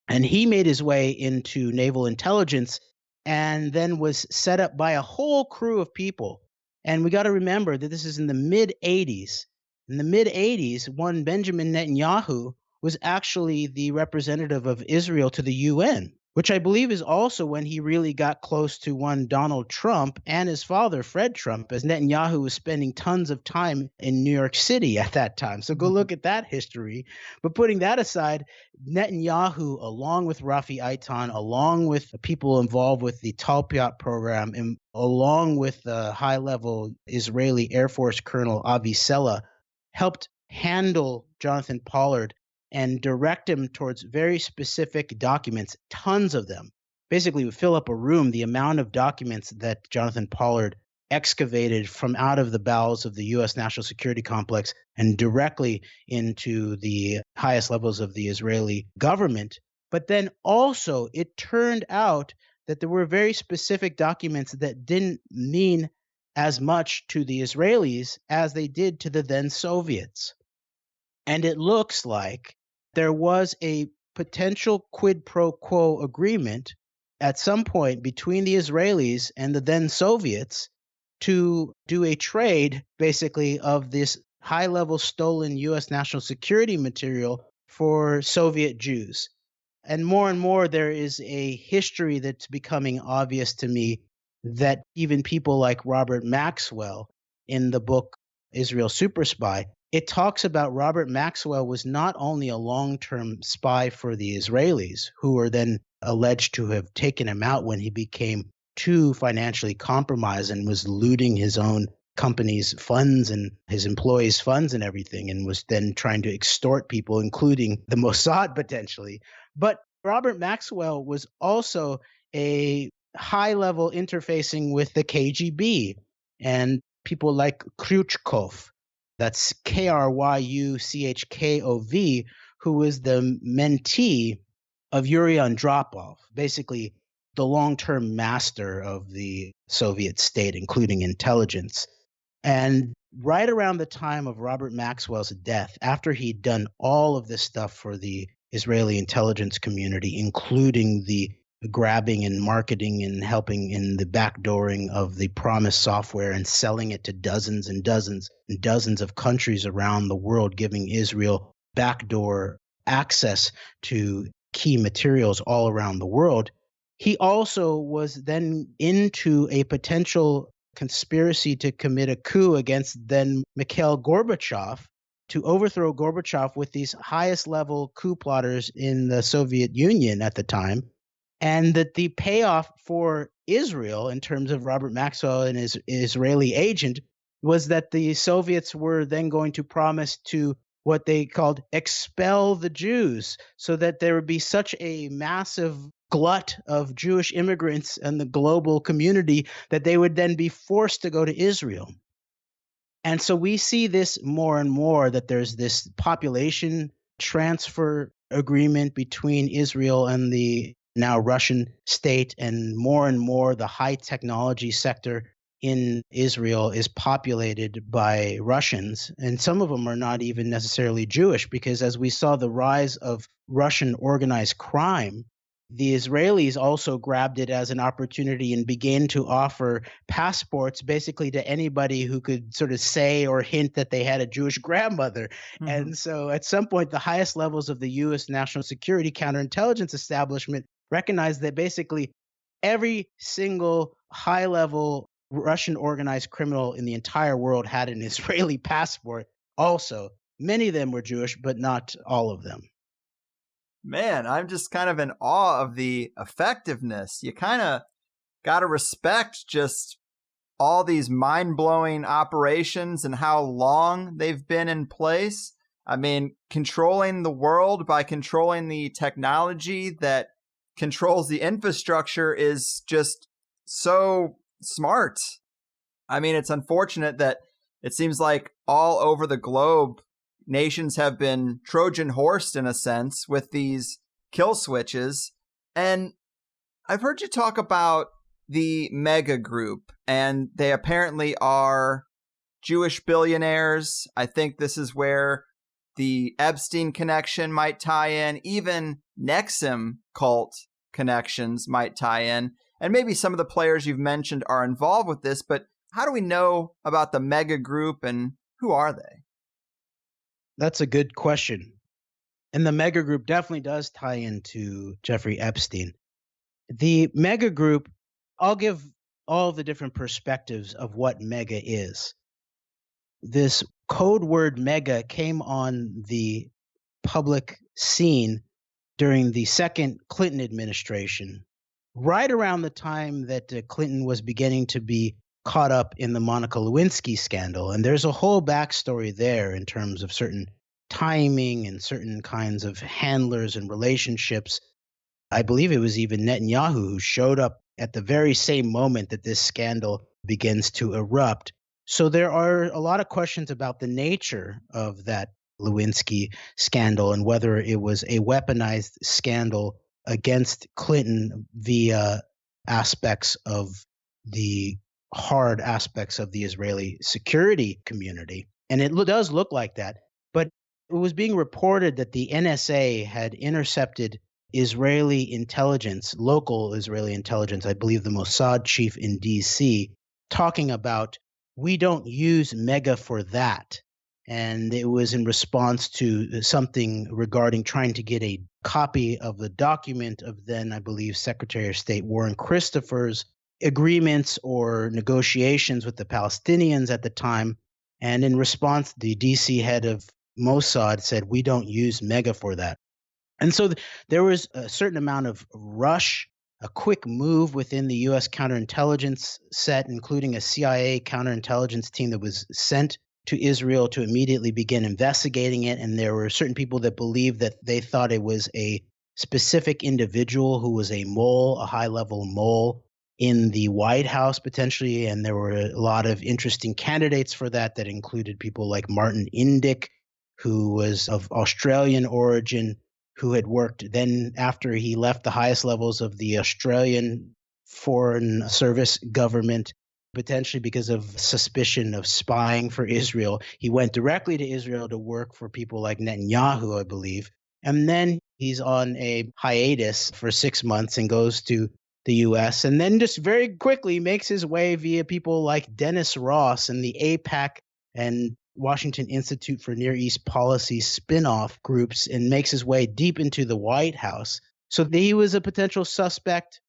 And he made his way into naval intelligence and then was set up by a whole crew of people. And we got to remember that this is in the mid-'80s. In the mid-'80s, one Benjamin Netanyahu was actually the representative of Israel to the UN, which I believe is also when he really got close to one Donald Trump and his father, Fred Trump, as Netanyahu was spending tons of time in New York City at that time. So go look at that history. But putting that aside, Netanyahu, along with Rafi Eitan, along with the people involved with the Talpiot program, and along with the high-level Israeli Air Force Colonel Avi Sela, helped handle Jonathan Pollard and direct him towards very specific documents, tons of them. Basically, would fill up a room, the amount of documents that Jonathan Pollard excavated from out of the bowels of the U.S. national security complex and directly into the highest levels of the Israeli government. But then also, it turned out that there were very specific documents that didn't mean as much to the Israelis as they did to the then Soviets. And it looks like there was a potential quid pro quo agreement at some point between the Israelis and the then Soviets to do a trade, basically, of this high-level stolen U.S. national security material for Soviet Jews. And more, there is a history that's becoming obvious to me that even people like Robert Maxwell in the book Israel Super Spy, it talks about Robert Maxwell was not only a long-term spy for the Israelis, who were then alleged to have taken him out when he became too financially compromised and was looting his own company's funds and his employees' funds and everything, and was then trying to extort people, including the Mossad potentially. But Robert Maxwell was also a high-level interfacing with the KGB and people like Kryuchkov, that's Kryuchkov, who was the mentee of Yuri Andropov, basically the long-term master of the Soviet state, including intelligence. And right around the time of Robert Maxwell's death, after he'd done all of this stuff for the Israeli intelligence community, including the grabbing and marketing and helping in the backdooring of the Promise software and selling it to dozens and dozens and dozens of countries around the world, giving Israel backdoor access to key materials all around the world, he also was then into a potential conspiracy to commit a coup against then Mikhail Gorbachev, to overthrow Gorbachev with these highest level coup plotters in the Soviet Union at the time. And that the payoff for Israel in terms of Robert Maxwell and his Israeli agent was that the Soviets were then going to promise to what they called expel the Jews, so that there would be such a massive glut of Jewish immigrants in the global community that they would then be forced to go to Israel. And so we see this more and more, that there's this population transfer agreement between Israel and the now Russian state, and more the high technology sector in Israel is populated by Russians, and some of them are not even necessarily Jewish, because as we saw the rise of Russian organized crime, the Israelis also grabbed it as an opportunity and began to offer passports basically to anybody who could sort of say or hint that they had a Jewish grandmother. Mm-hmm. And so at some point, the highest levels of the U.S. national security counterintelligence establishment recognized that basically every single high-level Russian organized criminal in the entire world had an Israeli passport also. Many of them were Jewish, but not all of them. Man, I'm just kind of in awe of the effectiveness. You kind of got to respect just all these mind-blowing operations and how long they've been in place. I mean, controlling the world by controlling the technology that controls the infrastructure is just so smart. I mean, it's unfortunate that it seems like all over the globe, nations have been Trojan horsed in a sense with these kill switches. And I've heard you talk about the mega group, and they apparently are Jewish billionaires. I think this is where the Epstein connection might tie in. Even Nexim cult connections might tie in. And maybe some of the players you've mentioned are involved with this, but how do we know about the mega group and who are they? That's a good question. And the mega group definitely does tie into Jeffrey Epstein. The mega group, I'll give all the different perspectives of what mega is. This code word mega came on the public scene during the second Clinton administration, right around the time that Clinton was beginning to be caught up in the Monica Lewinsky scandal. And there's a whole backstory there in terms of certain timing and certain kinds of handlers and relationships. I believe it was even Netanyahu who showed up at the very same moment that this scandal begins to erupt. So there are a lot of questions about the nature of that Lewinsky scandal and whether it was a weaponized scandal against Clinton via aspects of the hard aspects of the Israeli security community. And it does look like that. But it was being reported that the NSA had intercepted Israeli intelligence, local Israeli intelligence, I believe the Mossad chief in D.C., talking about, we don't use mega for that. And it was in response to something regarding trying to get a copy of the document of then, I believe, Secretary of State Warren Christopher's agreements or negotiations with the Palestinians at the time. And in response, the DC head of Mossad said, we don't use mega for that. And so there was a certain amount of rush a quick move within the U.S. counterintelligence set, including a CIA counterintelligence team that was sent to Israel to immediately begin investigating it. And there were certain people that believed that they thought it was a specific individual who was a mole, a high-level mole in the White House potentially. And there were a lot of interesting candidates for that included people like Martin Indyk, who was of Australian origin, who had worked then after he left the highest levels of the Australian Foreign Service government, potentially because of suspicion of spying for Israel. He went directly to Israel to work for people like Netanyahu, I believe. And then he's on a hiatus for 6 months and goes to the U.S. and then just very quickly makes his way via people like Dennis Ross and the AIPAC and Washington Institute for Near East Policy spin-off groups and makes his way deep into the White House. So he was a potential suspect.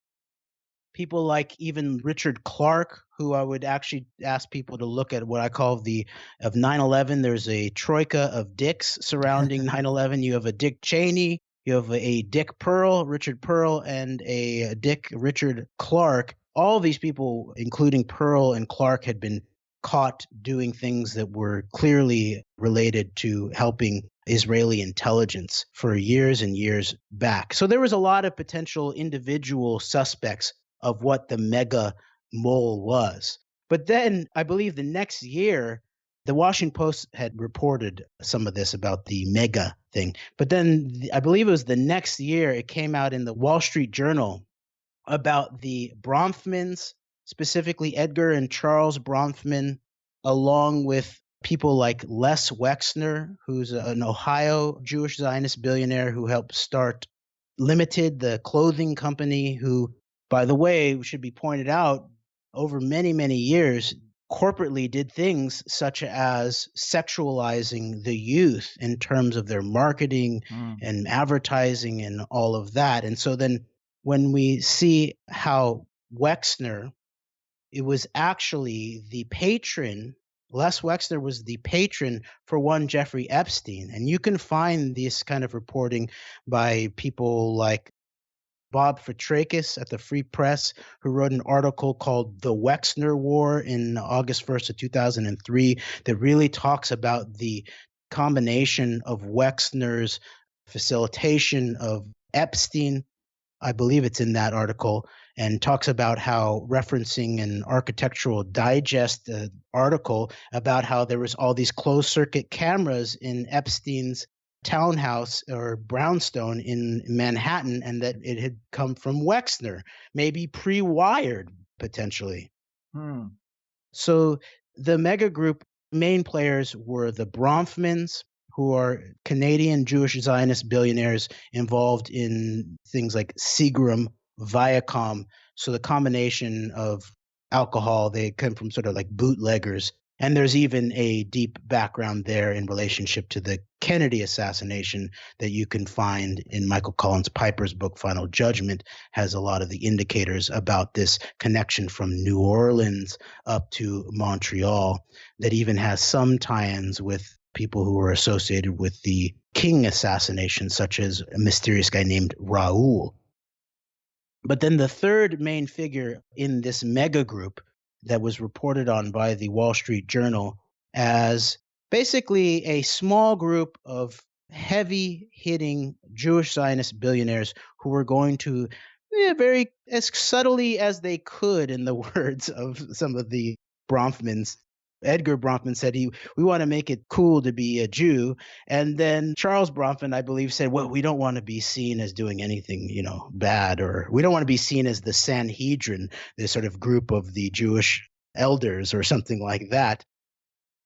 People like even Richard Clarke, who I would actually ask people to look at what I call of 9/11. There's a troika of dicks surrounding 9/11. You have a Dick Cheney, you have a Dick Pearl, Richard Pearl, and a Dick Richard Clarke. All these people, including Pearl and Clarke, had been caught doing things that were clearly related to helping Israeli intelligence for years and years back. So there was a lot of potential individual suspects of what the mega mole was. But then I believe the next year, the Washington Post had reported some of this about the mega thing. But then I believe it was the next year, it came out in the Wall Street Journal about the Bronfmans, specifically Edgar and Charles Bronfman, along with people like Les Wexner, who's an Ohio Jewish Zionist billionaire who helped start Limited, the clothing company, who, by the way, should be pointed out, over many, many years, corporately did things such as sexualizing the youth in terms of their marketing and advertising and all of that. And so then when we see how Wexner, it was actually the patron, Les Wexner was the patron for one Jeffrey Epstein. And you can find this kind of reporting by people like Bob Fitrakis at the Free Press, who wrote an article called The Wexner War in August 1st of 2003 that really talks about the combination of Wexner's facilitation of Epstein. I believe it's in that article, and talks about how, referencing an Architectural Digest article about how there was all these closed circuit cameras in Epstein's townhouse or brownstone in Manhattan, and that it had come from Wexner, maybe pre-wired potentially. So the mega group main players were the Bronfmans, who are Canadian Jewish Zionist billionaires involved in things like Seagram, Viacom. So the combination of alcohol, they come from sort of like bootleggers. And there's even a deep background there in relationship to the Kennedy assassination that you can find in Michael Collins Piper's book, Final Judgment, has a lot of the indicators about this connection from New Orleans up to Montreal that even has some tie-ins with people who were associated with the King assassination, such as a mysterious guy named Raoul. But then the third main figure in this mega group that was reported on by the Wall Street Journal as basically a small group of heavy-hitting Jewish Zionist billionaires who were going to, very as subtly as they could, in the words of some of the Bronfmans. Edgar Bronfman said we want to make it cool to be a Jew. And then Charles Bronfman, I believe, said, well, we don't want to be seen as doing anything, bad, or we don't want to be seen as the Sanhedrin, this sort of group of the Jewish elders or something like that.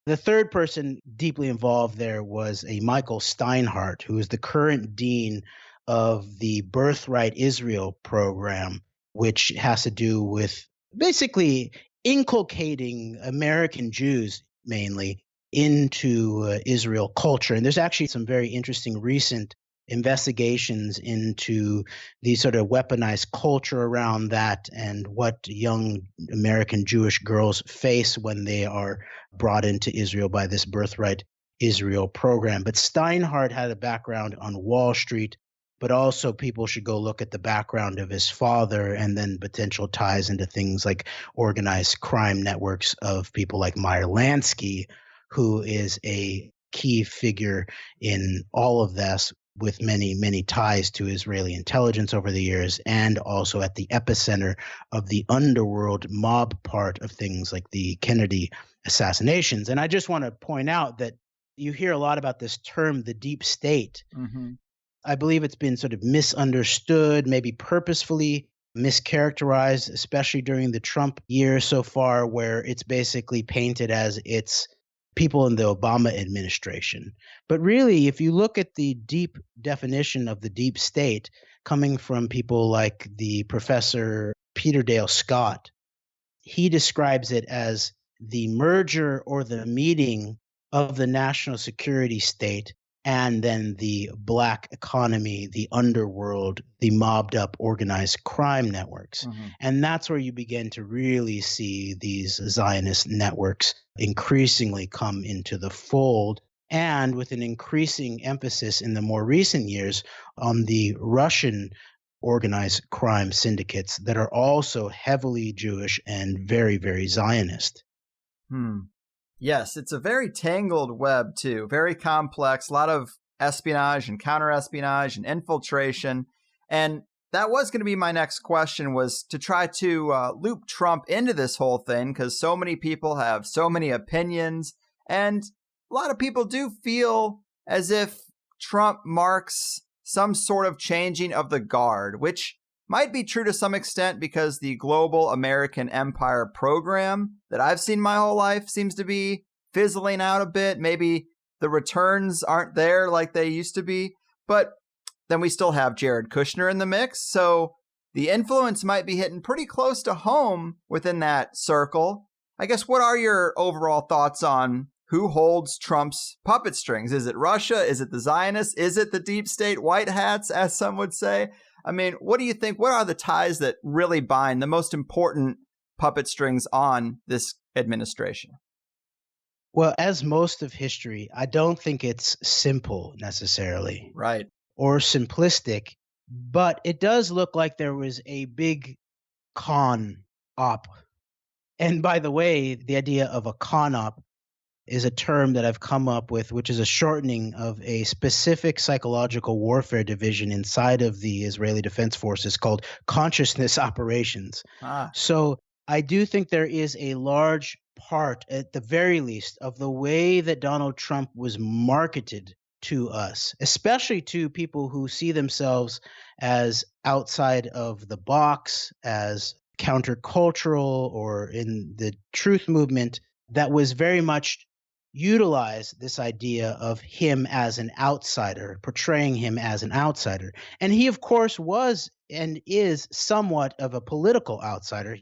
The third person deeply involved there was a Michael Steinhardt, who is the current dean of the Birthright Israel program, which has to do with basically inculcating American Jews mainly into Israel culture. And there's actually some very interesting recent investigations into the sort of weaponized culture around that and what young American Jewish girls face when they are brought into Israel by this Birthright Israel program. But Steinhardt had a background on Wall Street, but also people should go look at the background of his father and then potential ties into things like organized crime networks of people like Meyer Lansky, who is a key figure in all of this, with many, many ties to Israeli intelligence over the years, and also at the epicenter of the underworld mob part of things like the Kennedy assassinations. And I just want to point out that you hear a lot about this term, the deep state. Mm-hmm. I believe it's been sort of misunderstood, maybe purposefully mischaracterized, especially during the Trump years so far, where it's basically painted as it's people in the Obama administration. But really, if you look at the deep definition of the deep state coming from people like the professor Peter Dale Scott, he describes it as the merger or the meeting of the national security state and then the black economy, the underworld, the mobbed up organized crime networks. Mm-hmm. And that's where you begin to really see these Zionist networks increasingly come into the fold, and with an increasing emphasis in the more recent years on the Russian organized crime syndicates that are also heavily Jewish and very, very Zionist. Yes, it's a very tangled web, too. Very complex, a lot of espionage and counter-espionage and infiltration. And that was going to be my next question, was to try to loop Trump into this whole thing, because so many people have so many opinions. And a lot of people do feel as if Trump marks some sort of changing of the guard, which might be true to some extent because the global American empire program that I've seen my whole life seems to be fizzling out a bit. Maybe the returns aren't there like they used to be. But then we still have Jared Kushner in the mix. So the influence might be hitting pretty close to home within that circle. I guess, what are your overall thoughts on who holds Trump's puppet strings? Is it Russia? Is it the Zionists? Is it the deep state white hats, as some would say? I mean, what do you think? What are the ties that really bind the most important puppet strings on this administration? Well, as most of history, I don't think it's simple necessarily. Right. Or simplistic, but it does look like there was a big con op. And by the way, the idea of a con op is a term that I've come up with, which is a shortening of a specific psychological warfare division inside of the Israeli Defense Forces called consciousness operations. So I do think there is a large part, at the very least, of the way that Donald Trump was marketed to us, especially to people who see themselves as outside of the box, as countercultural, or in the truth movement, that was very much utilize this idea of him as an outsider, portraying him as an outsider. And he, of course, was and is somewhat of a political outsider.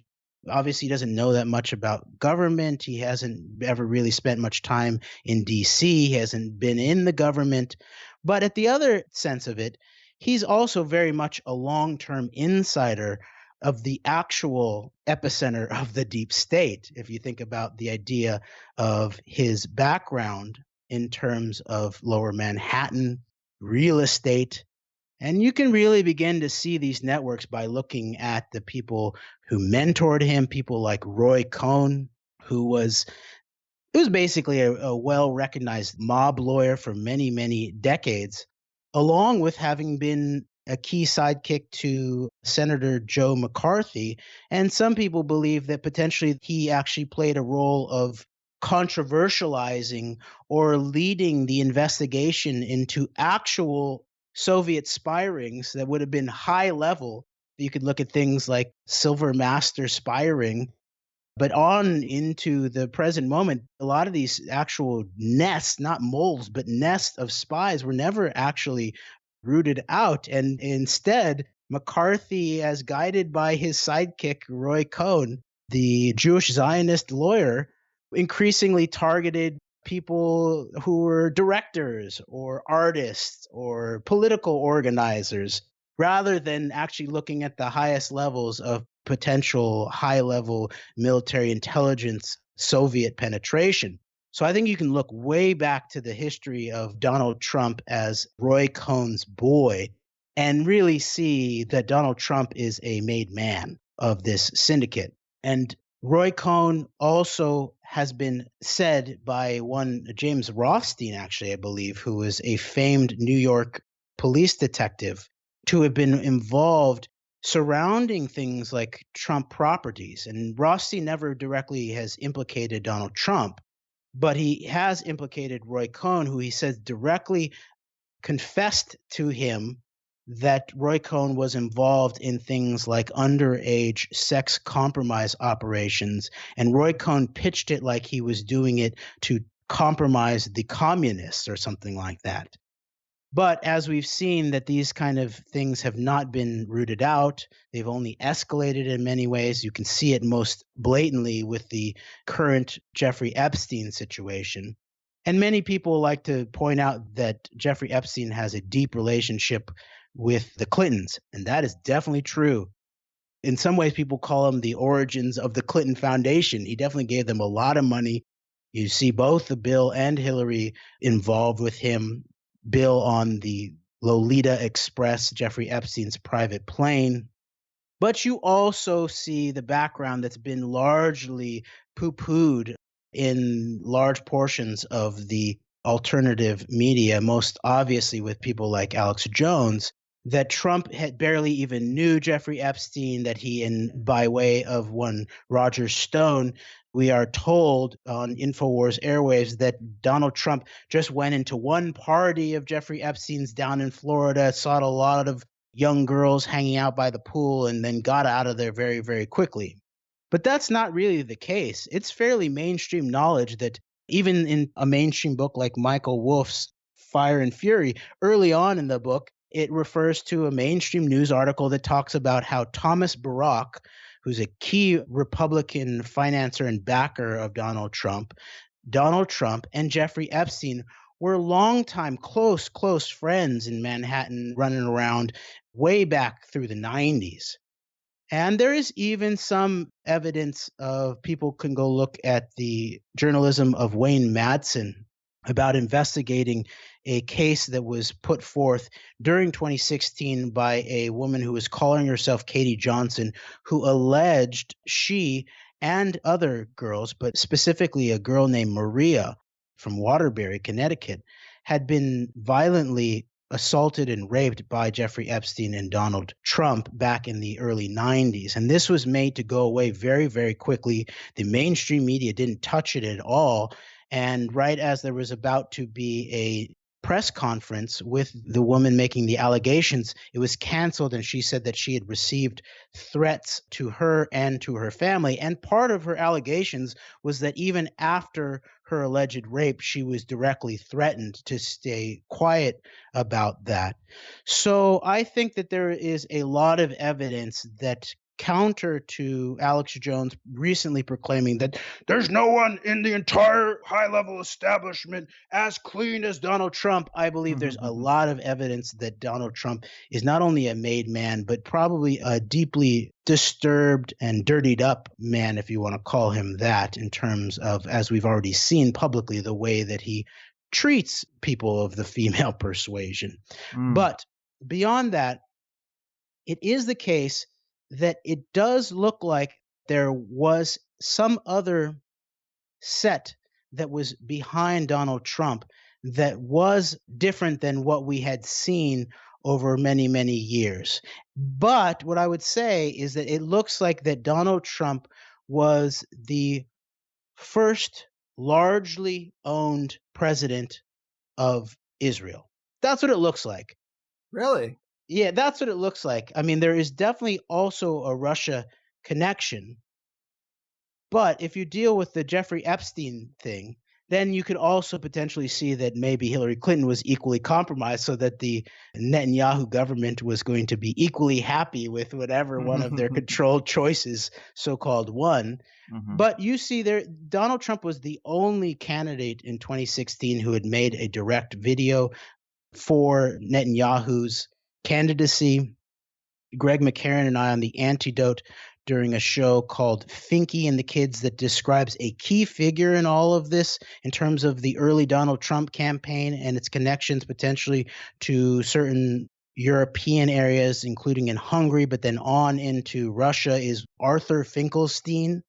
Obviously, he doesn't know that much about government. He hasn't ever really spent much time in D.C. He hasn't been in the government. But at the other sense of it, he's also very much a long-term insider of the actual epicenter of the deep state. If you think about the idea of his background in terms of Lower Manhattan, real estate, and you can really begin to see these networks by looking at the people who mentored him, people like Roy Cohn, who was basically a well-recognized mob lawyer for many, many decades, along with having been a key sidekick to Senator Joe McCarthy. And some people believe that potentially he actually played a role of controversializing or leading the investigation into actual Soviet spy rings that would have been high level. You could look at things like Silver Master spy ring, but on into the present moment, a lot of these actual nests, not moles, but nests of spies were never actually rooted out. And instead, McCarthy, as guided by his sidekick, Roy Cohn, the Jewish Zionist lawyer, increasingly targeted people who were directors or artists or political organizers, rather than actually looking at the highest levels of potential high-level military intelligence Soviet penetration. So I think you can look way back to the history of Donald Trump as Roy Cohn's boy and really see that Donald Trump is a made man of this syndicate. And Roy Cohn also has been said by one James Rothstein, actually, I believe, who is a famed New York police detective, to have been involved surrounding things like Trump properties. And Rothstein never directly has implicated Donald Trump, but he has implicated Roy Cohn, who he says directly confessed to him that Roy Cohn was involved in things like underage sex compromise operations. And Roy Cohn pitched it like he was doing it to compromise the communists or something like that. But as we've seen that these kind of things have not been rooted out, they've only escalated in many ways. You can see it most blatantly with the current Jeffrey Epstein situation. And many people like to point out that Jeffrey Epstein has a deep relationship with the Clintons, and that is definitely true. In some ways, people call him the origins of the Clinton Foundation. He definitely gave them a lot of money. You see both the Bill and Hillary involved with him. Bill on the Lolita Express, Jeffrey Epstein's private plane. But you also see the background that's been largely poo-pooed in large portions of the alternative media, most obviously with people like Alex Jones, that Trump had barely even knew Jeffrey Epstein, that he, by way of one Roger Stone, we are told on InfoWars airwaves that Donald Trump just went into one party of Jeffrey Epstein's down in Florida, saw a lot of young girls hanging out by the pool, and then got out of there very, very quickly. But that's not really the case. It's fairly mainstream knowledge that even in a mainstream book like Michael Wolff's Fire and Fury, early on in the book, it refers to a mainstream news article that talks about how Thomas Barak, who's a key Republican financer and backer of Donald Trump, and Jeffrey Epstein were longtime close friends in Manhattan, running around way back through the 90s. And there is even some evidence of, people can go look at the journalism of Wayne Madsen about investigating a case that was put forth during 2016 by a woman who was calling herself Katie Johnson, who alleged she and other girls, but specifically a girl named Maria from Waterbury, Connecticut, had been violently assaulted and raped by Jeffrey Epstein and Donald Trump back in the early 90s. And this was made to go away very, very quickly. The mainstream media didn't touch it at all. And right as there was about to be a press conference with the woman making the allegations, it was canceled, and she said that she had received threats to her and to her family. And part of her allegations was that even after her alleged rape, she was directly threatened to stay quiet about that. So I think that there is a lot of evidence that counter to Alex Jones recently proclaiming that there's no one in the entire high-level establishment as clean as Donald Trump. I believe there's a lot of evidence that Donald Trump is not only a made man, but probably a deeply disturbed and dirtied up man, if you want to call him that, in terms of, as we've already seen publicly, the way that he treats people of the female persuasion. But beyond that, it is the case that it does look like there was some other set that was behind Donald Trump that was different than what we had seen over many, many years. But what I would say is that it looks like that Donald Trump was the first largely owned president of Israel. That's what it looks like. Really? Yeah, that's what it looks like. I mean, there is definitely also a Russia connection. But if you deal with the Jeffrey Epstein thing, then you could also potentially see that maybe Hillary Clinton was equally compromised, so that the Netanyahu government was going to be equally happy with whatever one of their controlled choices so-called won. But you see there, Donald Trump was the only candidate in 2016 who had made a direct video for Netanyahu's candidacy. Greg McCarran and I on The Antidote, during a show called Finky and the Kids, that describes a key figure in all of this in terms of the early Donald Trump campaign and its connections potentially to certain European areas, including in Hungary, but then on into Russia, is Arthur Finkelstein,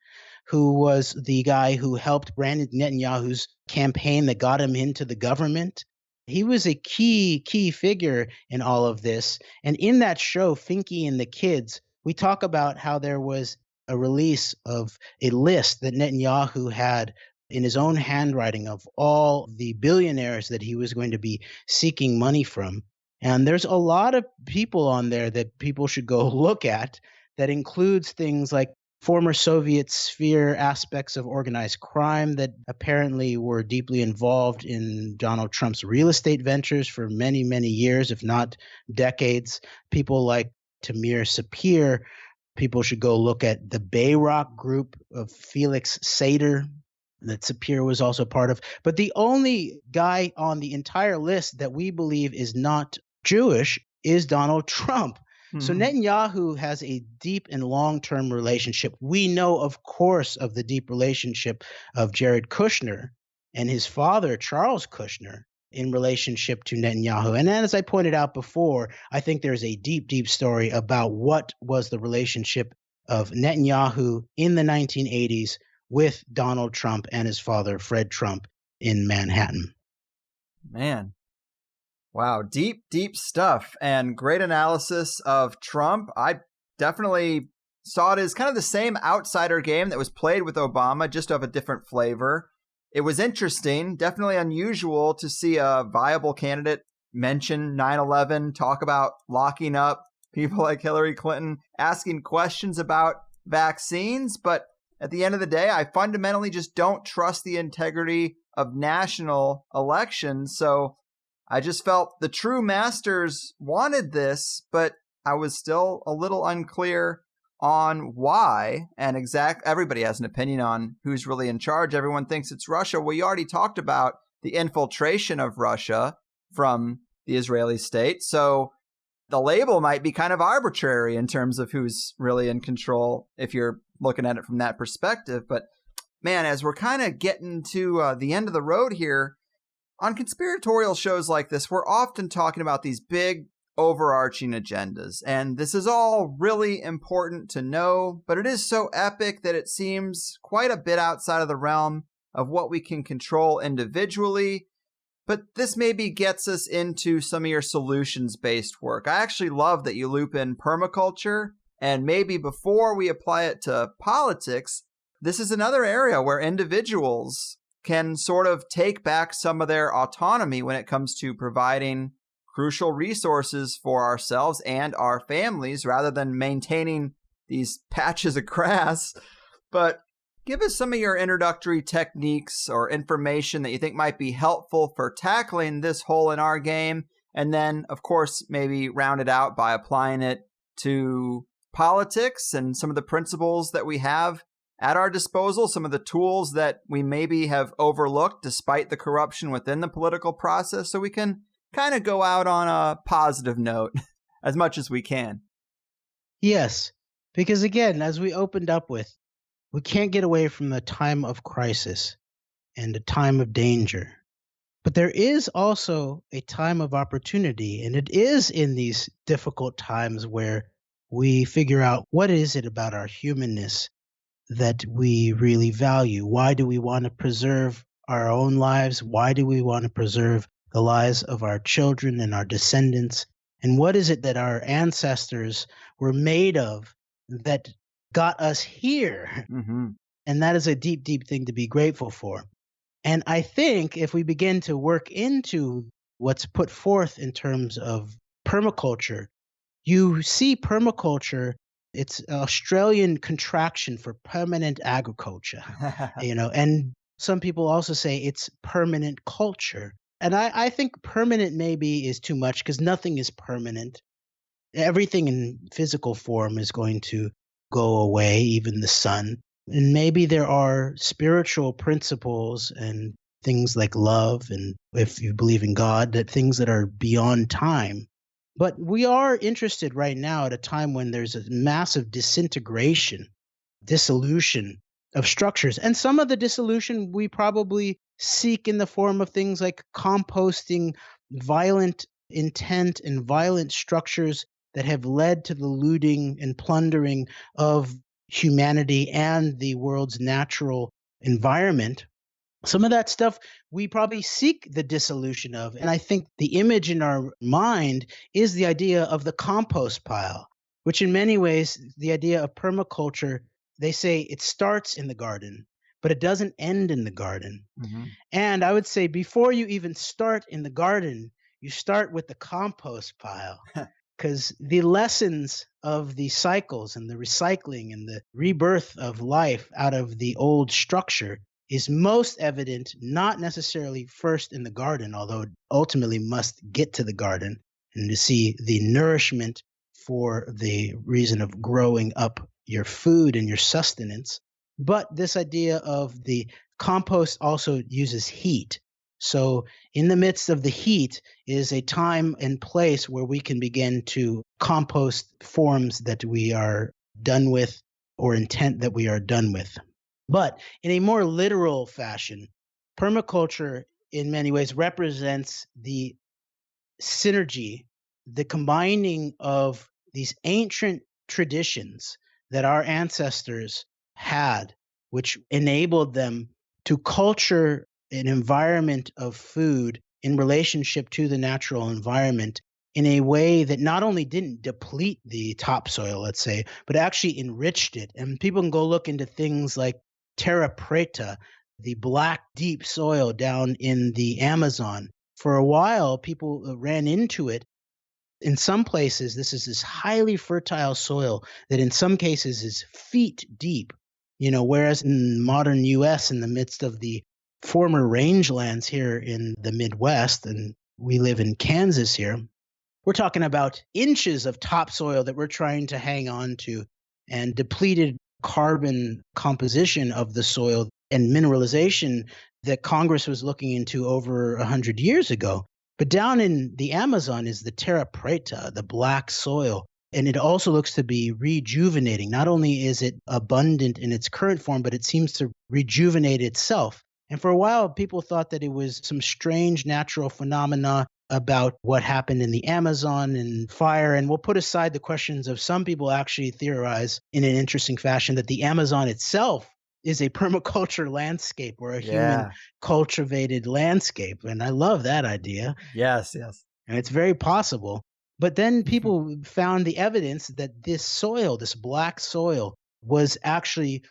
who was the guy who helped Brandon Netanyahu's campaign that got him into the government. He was a key figure in all of this. And in that show, Finky and the Kids, we talk about how there was a release of a list that Netanyahu had in his own handwriting of all the billionaires that he was going to be seeking money from. And there's a lot of people on there that people should go look at that includes things like former Soviet sphere aspects of organized crime that apparently were deeply involved in Donald Trump's real estate ventures for many, many years, if not decades. People like Tamir Sapir. People should go look at the Bayrock group of Felix Sater that Sapir was also part of. But the only guy on the entire list that we believe is not Jewish is Donald Trump. So Netanyahu has a deep and long-term relationship. We know, of course, of the deep relationship of Jared Kushner and his father, Charles Kushner, in relationship to Netanyahu. And then, as I pointed out before, I think there's a deep story about what was the relationship of Netanyahu in the 1980s with Donald Trump and his father, Fred Trump, in Manhattan. Man. Wow, deep stuff and great analysis of Trump. I definitely saw it as kind of the same outsider game that was played with Obama, just of a different flavor. It was interesting, definitely unusual to see a viable candidate mention 9/11, talk about locking up people like Hillary Clinton, asking questions about vaccines. But at the end of the day, I fundamentally just don't trust the integrity of national elections. So I just felt the true masters wanted this, but I was still a little unclear on why. And everybody has an opinion on who's really in charge. Everyone thinks it's Russia. Well, you already talked about the infiltration of Russia from the Israeli state. So the label might be kind of arbitrary in terms of who's really in control if you're looking at it from that perspective. But man, as we're kind of getting to the end of the road here, on conspiratorial shows like this, we're often talking about these big overarching agendas. And this is all really important to know, but it is so epic that it seems quite a bit outside of the realm of what we can control individually. But this maybe gets us into some of your solutions-based work. I actually love that you loop in permaculture, and maybe before we apply it to politics, this is another area where individuals can sort of take back some of their autonomy when it comes to providing crucial resources for ourselves and our families rather than maintaining these patches of grass. But give us some of your introductory techniques or information that you think might be helpful for tackling this hole in our game. And then, of course, maybe round it out by applying it to politics and some of the principles that we have at our disposal, some of the tools that we maybe have overlooked despite the corruption within the political process, so we can kind of go out on a positive note as much as we can. Yes, because again, as we opened up with, we can't get away from the time of crisis and a time of danger. But there is also a time of opportunity, and it is in these difficult times where we figure out what is it about our humanness that we really value. Why do we want to preserve our own lives? Why do we want to preserve the lives of our children and our descendants? And what is it that our ancestors were made of that got us here? Mm-hmm. And that is a deep thing to be grateful for. And I think if we begin to work into what's put forth in terms of permaculture, you see permaculture, it's an Australian contraction for permanent agriculture, and some people also say it's permanent culture. And I think permanent maybe is too much because nothing is permanent. Everything in physical form is going to go away, even the sun. And maybe there are spiritual principles and things like love, and if you believe in God, that things that are beyond time. But we are interested right now at a time when there's a massive dissolution of structures. And some of the dissolution we probably seek in the form of things like composting violent intent and violent structures that have led to the looting and plundering of humanity and the world's natural environment. Some of that stuff we probably seek the dissolution of. And I think the image in our mind is the idea of the compost pile, which in many ways, the idea of permaculture, they say it starts in the garden, but it doesn't end in the garden. Mm-hmm. And I would say before you even start in the garden, you start with the compost pile. Because the lessons of the cycles and the recycling and the rebirth of life out of the old structure is most evident, not necessarily first in the garden, although it ultimately must get to the garden and to see the nourishment for the reason of growing up your food and your sustenance. But this idea of the compost also uses heat. So in the midst of the heat is a time and place where we can begin to compost forms that we are done with or intent that we are done with. But in a more literal fashion, permaculture in many ways represents the synergy, the combining of these ancient traditions that our ancestors had, which enabled them to culture an environment of food in relationship to the natural environment in a way that not only didn't deplete the topsoil, let's say, but actually enriched it. And people can go look into things like terra preta, the black deep soil down in the Amazon. For a while, people ran into it. In some places, this is this highly fertile soil that in some cases is feet deep, whereas in modern U.S., in the midst of the former rangelands here in the Midwest, and we live in Kansas here, we're talking about inches of topsoil that we're trying to hang on to, and depleted carbon composition of the soil and mineralization that Congress was looking into over 100 years ago. But down in the Amazon is the terra preta, the black soil. And it also looks to be rejuvenating. Not only is it abundant in its current form, but it seems to rejuvenate itself. And for a while, people thought that it was some strange natural phenomena about what happened in the Amazon and fire. And we'll put aside the questions of some people actually theorize in an interesting fashion that the Amazon itself is a permaculture landscape or a human cultivated landscape. And I love that idea. Yes. And it's very possible. But then people found the evidence that this soil, this black soil, was actually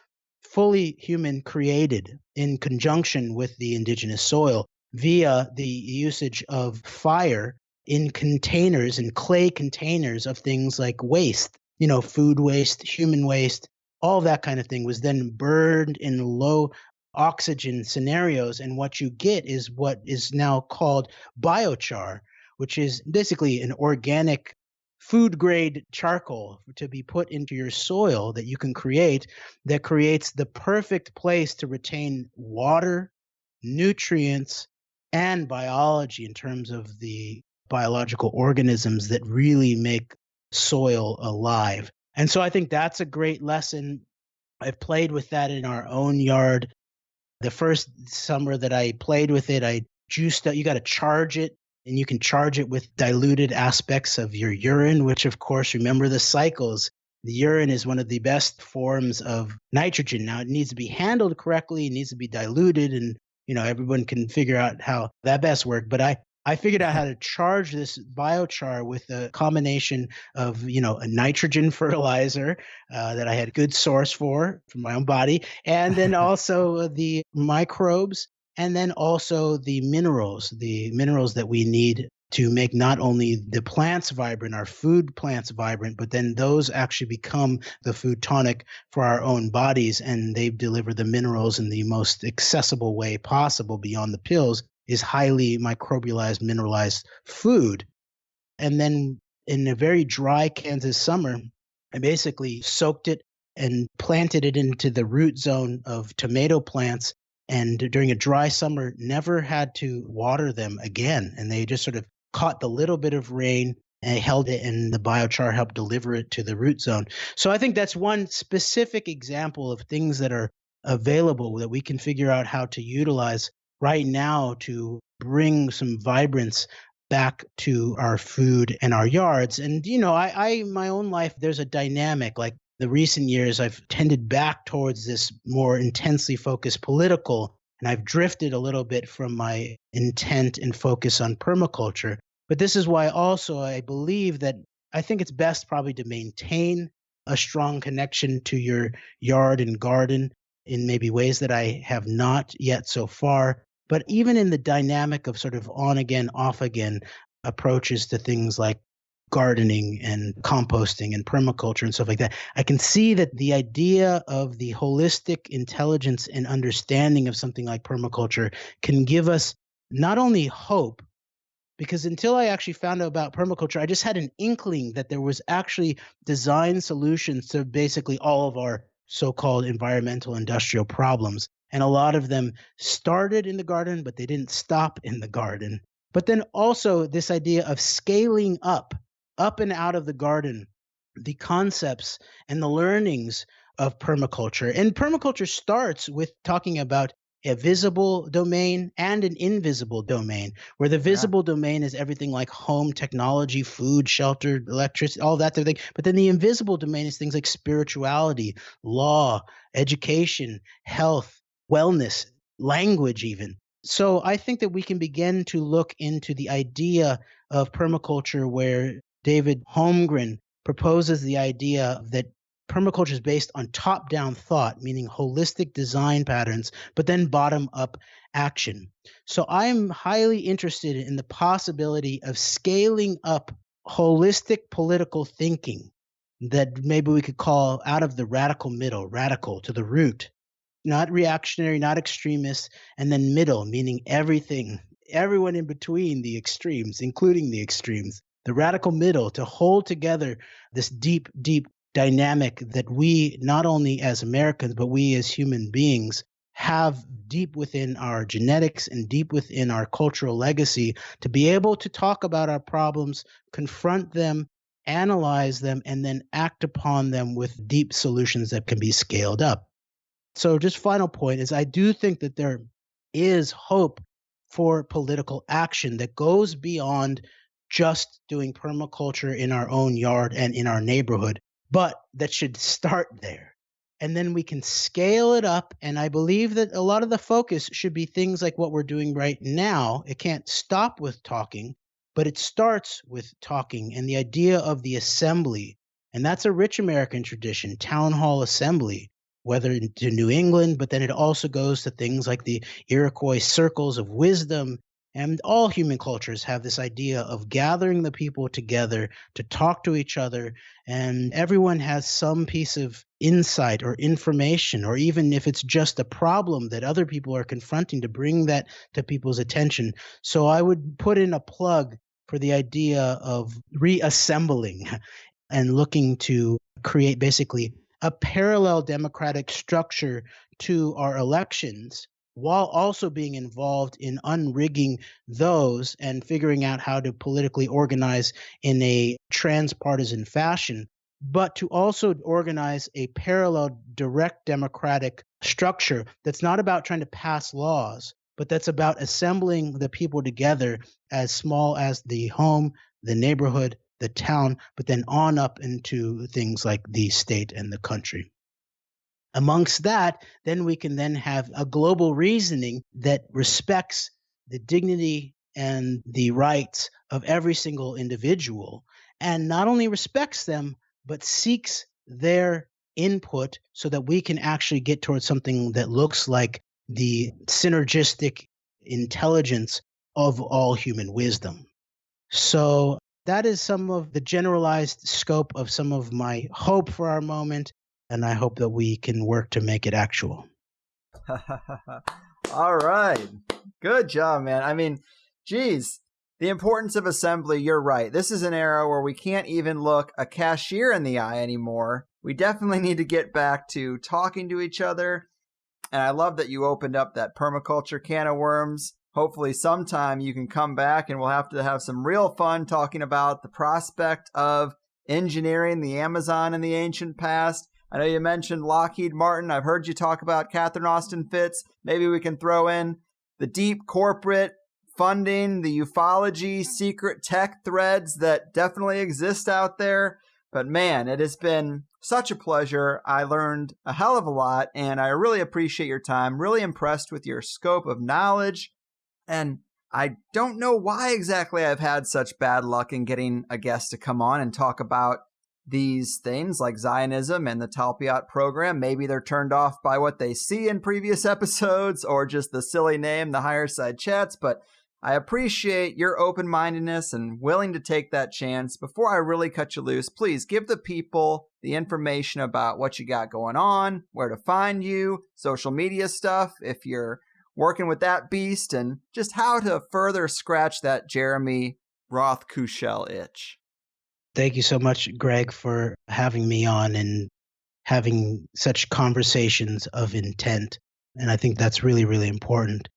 fully human created in conjunction with the indigenous soil via the usage of fire in containers, in clay containers of things like waste, food waste, human waste, all that kind of thing was then burned in low oxygen scenarios. And what you get is what is now called biochar, which is basically an organic food grade charcoal to be put into your soil that you can create, that creates the perfect place to retain water, nutrients, and biology in terms of the biological organisms that really make soil alive. And so I think that's a great lesson. I've played with that in our own yard. The first summer that I played with it, I juiced out. You got to charge it, and you can charge it with diluted aspects of your urine, which, of course, remember the cycles. The urine is one of the best forms of nitrogen. Now, it needs to be handled correctly. It needs to be diluted, and everyone can figure out how that best works. But I figured out how to charge this biochar with a combination of, a nitrogen fertilizer that I had a good source for my own body, and then also the microbes, and then also the minerals that we need to make not only the plants vibrant, our food plants vibrant, but then those actually become the food tonic for our own bodies, and they deliver the minerals in the most accessible way possible beyond the pills, is highly microbialized, mineralized food. And then in a very dry Kansas summer, I basically soaked it and planted it into the root zone of tomato plants. And during a dry summer, never had to water them again. And they just sort of caught the little bit of rain and held it, and the biochar helped deliver it to the root zone. So I think that's one specific example of things that are available that we can figure out how to utilize right now to bring some vibrance back to our food and our yards. And, I my own life, there's a dynamic. Like the recent years, I've tended back towards this more intensely focused political, and I've drifted a little bit from my intent and focus on permaculture. But this is why also I believe that I think it's best probably to maintain a strong connection to your yard and garden in maybe ways that I have not yet so far. But even in the dynamic of sort of on again, off again approaches to things like gardening and composting and permaculture and stuff like that, I can see that the idea of the holistic intelligence and understanding of something like permaculture can give us not only hope, because until I actually found out about permaculture, I just had an inkling that there was actually design solutions to basically all of our so-called environmental industrial problems. And a lot of them started in the garden, but they didn't stop in the garden. But then also this idea of scaling up and out of the garden, the concepts and the learnings of permaculture. And permaculture starts with talking about a visible domain and an invisible domain, where the visible domain is everything like home technology, food, shelter, electricity, all that sort of thing. But then the invisible domain is things like spirituality, law, education, health, wellness, language even. So I think that we can begin to look into the idea of permaculture where David Holmgren proposes the idea that permaculture is based on top-down thought, meaning holistic design patterns, but then bottom-up action. So I'm highly interested in the possibility of scaling up holistic political thinking that maybe we could call out of the radical middle, radical to the root, not reactionary, not extremist, and then middle, meaning everything, everyone in between the extremes, including the extremes, the radical middle, to hold together this deep, deep dynamic that we, not only as Americans, but we as human beings, have deep within our genetics and deep within our cultural legacy to be able to talk about our problems, confront them, analyze them, and then act upon them with deep solutions that can be scaled up. So just final point is I do think that there is hope for political action that goes beyond just doing permaculture in our own yard and in our neighborhood, but that should start there. And then we can scale it up. And I believe that a lot of the focus should be things like what we're doing right now. It can't stop with talking, but it starts with talking and the idea of the assembly. And that's a rich American tradition, town hall assembly, whether to New England, but then it also goes to things like the Iroquois circles of wisdom. And all human cultures have this idea of gathering the people together to talk to each other. And everyone has some piece of insight or information, or even if it's just a problem that other people are confronting, to bring that to people's attention. So I would put in a plug for the idea of reassembling and looking to create basically a parallel democratic structure to our elections, while also being involved in unrigging those and figuring out how to politically organize in a transpartisan fashion, but to also organize a parallel direct democratic structure that's not about trying to pass laws, but that's about assembling the people together as small as the home, the neighborhood, the town, but then on up into things like the state and the country. Amongst that, then we can then have a global reasoning that respects the dignity and the rights of every single individual, and not only respects them, but seeks their input so that we can actually get towards something that looks like the synergistic intelligence of all human wisdom. So that is some of the generalized scope of some of my hope for our moment. And I hope that we can work to make it actual. All right. Good job, man. I mean, geez, the importance of assembly, you're right. This is an era where we can't even look a cashier in the eye anymore. We definitely need to get back to talking to each other. And I love that you opened up that permaculture can of worms. Hopefully sometime you can come back and we'll have to have some real fun talking about the prospect of engineering the Amazon in the ancient past. I know you mentioned Lockheed Martin. I've heard you talk about Catherine Austin Fitts. Maybe we can throw in the deep corporate funding the ufology secret tech threads that definitely exist out there. But man, it has been such a pleasure. I learned a hell of a lot, and I really appreciate your time. Really impressed with your scope of knowledge. And I don't know why exactly I've had such bad luck in getting a guest to come on and talk about these things like Zionism and the Talpiot program. Maybe they're turned off by what they see in previous episodes or just the silly name, the Higher Side Chats, but I appreciate your open-mindedness and willing to take that chance. Before I really cut you loose, please give the people the information about what you got going on, where to find you, social media stuff, if you're working with that beast, and just how to further scratch that Jeremy Rothe-Kushel itch. Thank you so much, Greg, for having me on and having such conversations of intent. And I think that's really, really important.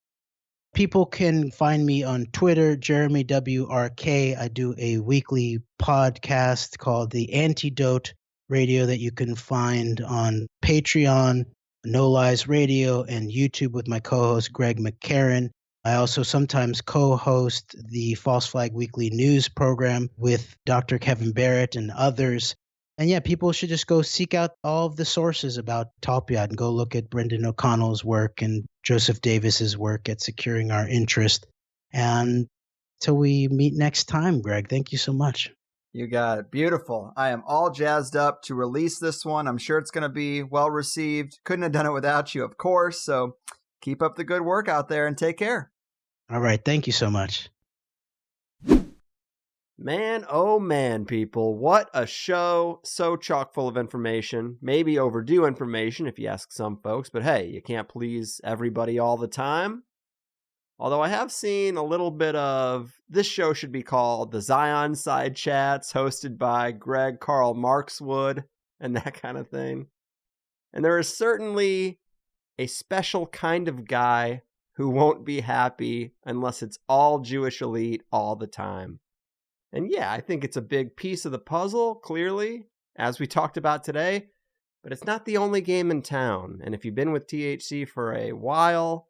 People can find me on Twitter, Jeremy WRK. I do a weekly podcast called The Antidote Radio that you can find on Patreon, NoLiesRadio, and YouTube with my co-host, Greg McCarran. I also sometimes co-host the False Flag Weekly News program with Dr. Kevin Barrett and others. And yeah, people should just go seek out all of the sources about Talpiot and go look at Brendan O'Connell's work and Joseph Davis's work at Securing Our Interest. And till we meet next time, Greg, thank you so much. You got it. Beautiful. I am all jazzed up to release this one. I'm sure it's going to be well received. Couldn't have done it without you, of course. So keep up the good work out there and take care. All right. Thank you so much. Man, oh man, people, what a show. So chock full of information, maybe overdue information if you ask some folks, but hey, you can't please everybody all the time. Although I have seen a little bit of, this show should be called the Zion Side Chats, hosted by Greg Karl Marxwood and that kind of thing. And there is certainly a special kind of guy who won't be happy unless it's all Jewish elite all the time. And yeah, I think it's a big piece of the puzzle, clearly, as we talked about today, but it's not the only game in town. And if you've been with THC for a while,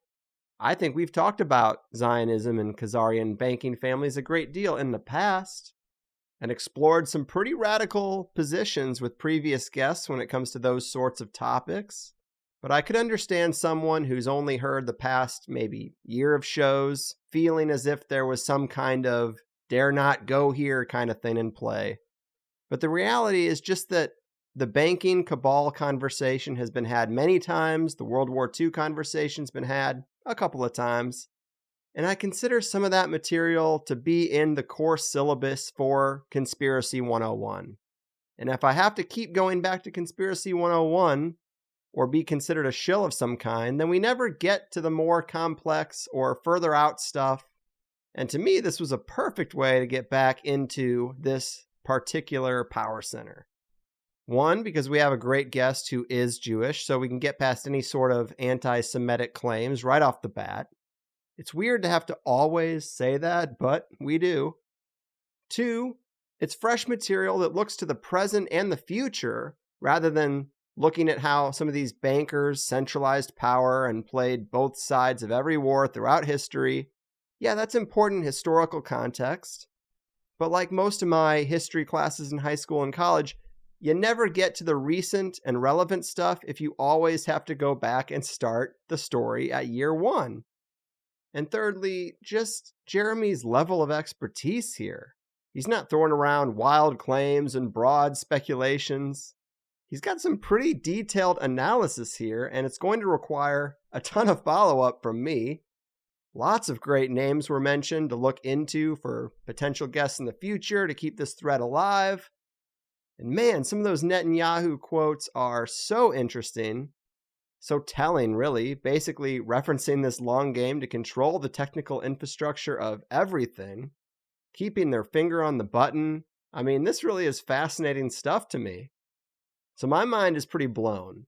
I think we've talked about Zionism and Khazarian banking families a great deal in the past and explored some pretty radical positions with previous guests when it comes to those sorts of topics. But I could understand someone who's only heard the past maybe year of shows feeling as if there was some kind of dare not go here kind of thing in play. But the reality is just that the banking cabal conversation has been had many times. The World War II conversation's been had a couple of times. And I consider some of that material to be in the course syllabus for Conspiracy 101. And if I have to keep going back to Conspiracy 101 or be considered a shill of some kind, then we never get to the more complex or further out stuff. And to me, this was a perfect way to get back into this particular power center. One, because we have a great guest who is Jewish, so we can get past any sort of anti-Semitic claims right off the bat. It's weird to have to always say that, but we do. Two, it's fresh material that looks to the present and the future, rather than looking at how some of these bankers centralized power and played both sides of every war throughout history. Yeah, that's important historical context. But like most of my history classes in high school and college, you never get to the recent and relevant stuff if you always have to go back and start the story at year one. And thirdly, just Jeremy's level of expertise here. He's not throwing around wild claims and broad speculations. He's got some pretty detailed analysis here, and it's going to require a ton of follow-up from me. Lots of great names were mentioned to look into for potential guests in the future to keep this thread alive. And man, some of those Netanyahu quotes are so interesting, so telling, really, basically referencing this long game to control the technical infrastructure of everything, keeping their finger on the button. I mean, this really is fascinating stuff to me. So my mind is pretty blown.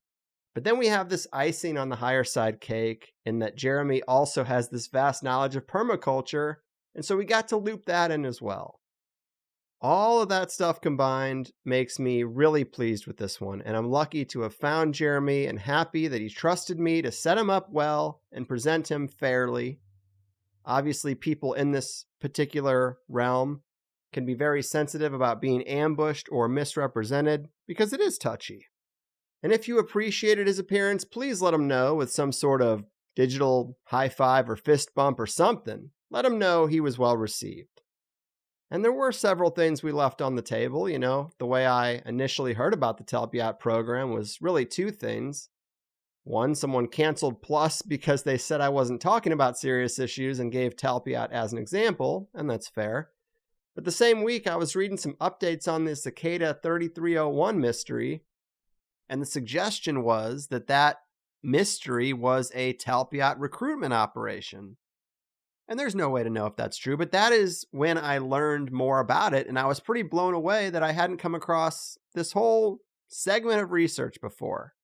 But then we have this icing on the higher side cake in that Jeremy also has this vast knowledge of permaculture, and so we got to loop that in as well. All of that stuff combined makes me really pleased with this one, and I'm lucky to have found Jeremy and happy that he trusted me to set him up well and present him fairly. Obviously, people in this particular realm can be very sensitive about being ambushed or misrepresented because it is touchy. And if you appreciated his appearance, please let him know with some sort of digital high five or fist bump or something. Let him know he was well received. And there were several things we left on the table. You know, the way I initially heard about the Talpiot program was really two things. One, someone canceled Plus because they said I wasn't talking about serious issues and gave Talpiot as an example, and that's fair. But the same week, I was reading some updates on the Cicada 3301 mystery, and the suggestion was that that mystery was a Talpiot recruitment operation. And there's no way to know if that's true, but that is when I learned more about it, and I was pretty blown away that I hadn't come across this whole segment of research before.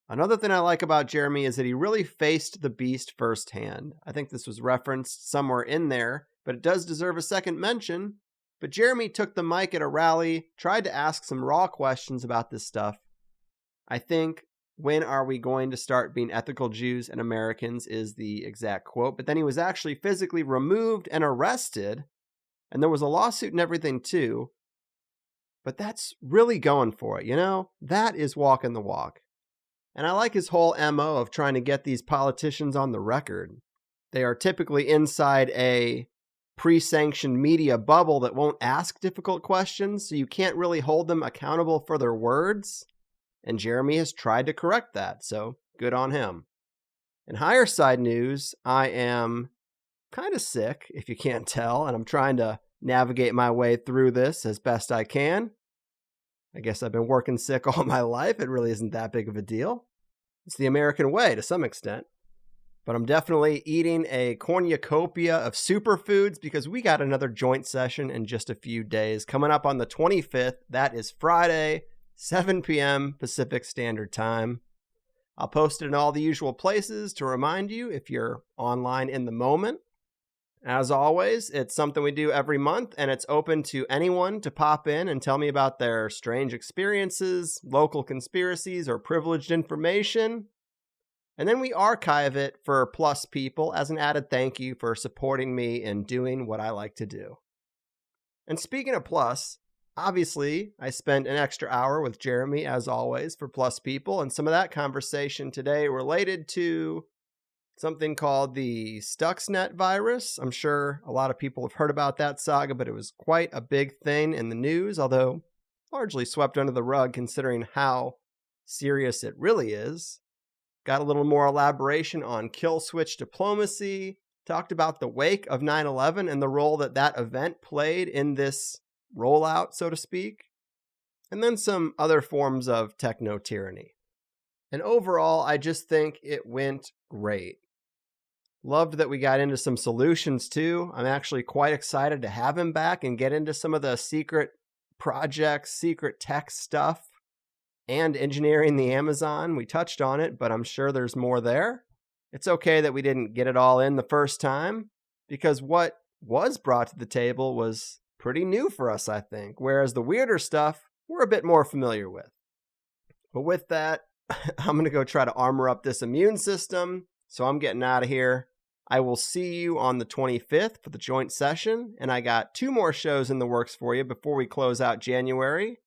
Another thing I like about Jeremy is that he really faced the beast firsthand. I think this was referenced somewhere in there, but it does deserve a second mention. But Jeremy took the mic at a rally, tried to ask some raw questions about this stuff. I think, when are we going to start being ethical Jews and Americans is the exact quote. But then he was actually physically removed and arrested, and there was a lawsuit and everything too. But that's really going for it, you know? That is walking the walk. And I like his whole MO of trying to get these politicians on the record. They are typically inside a pre-sanctioned media bubble that won't ask difficult questions, so you can't really hold them accountable for their words. And Jeremy has tried to correct that, so good on him. In higher side news, I am kind of sick, if you can't tell, and I'm trying to navigate my way through this as best I can. I guess I've been working sick all my life. It really isn't that big of a deal. It's the American way to some extent. But I'm definitely eating a cornucopia of superfoods because we got another joint session in just a few days. Coming up on the 25th, that is Friday, 7 p.m. Pacific Standard Time. I'll post it in all the usual places to remind you if you're online in the moment. As always, it's something we do every month, and it's open to anyone to pop in and tell me about their strange experiences, local conspiracies, or privileged information. And then we archive it for Plus people as an added thank you for supporting me in doing what I like to do. And speaking of Plus, obviously, I spent an extra hour with Jeremy, as always, for Plus people, and some of that conversation today related to something called the Stuxnet virus. I'm sure a lot of people have heard about that saga, but it was quite a big thing in the news, although largely swept under the rug considering how serious it really is. Got a little more elaboration on kill switch diplomacy, talked about the wake of 9/11 and the role that that event played in this rollout, so to speak, and then some other forms of techno-tyranny. And overall, I just think it went great. Loved that we got into some solutions too. I'm actually quite excited to have him back and get into some of the secret projects, secret tech stuff, and engineering the Amazon. We touched on it, but I'm sure there's more there. It's okay that we didn't get it all in the first time, because what was brought to the table was pretty new for us, I think, whereas the weirder stuff we're a bit more familiar with. But with that, I'm going to go try to armor up this immune system, so I'm getting out of here. I will see you on the 25th for the joint session, and I got 2 more shows in the works for you before we close out January.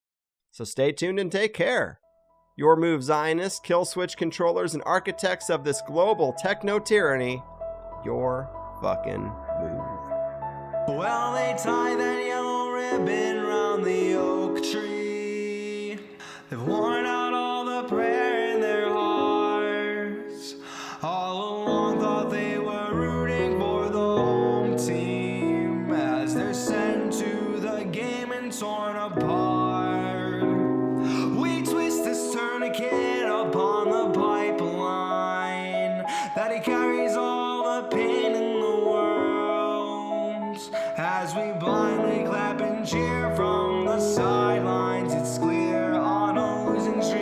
So stay tuned and take care. Your move, Zionists, kill switch controllers, and architects of this global techno-tyranny. Your fucking move. Well, they tie that yellow ribbon round the oak tree. They've worn out all the prayer in their hearts. All along thought they were rooting for the home team as they're sent to the game and torn apart. We twist this tourniquet upon the pipeline that he carries all the pain in the world as we blindly clap and cheer from the sidelines. It's clear on a losing streak.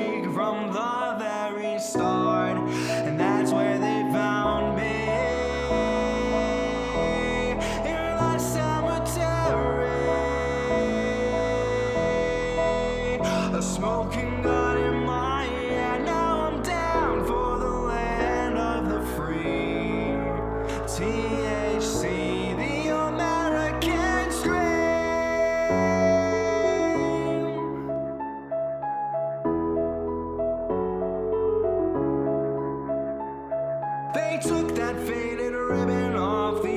that faded ribbon off the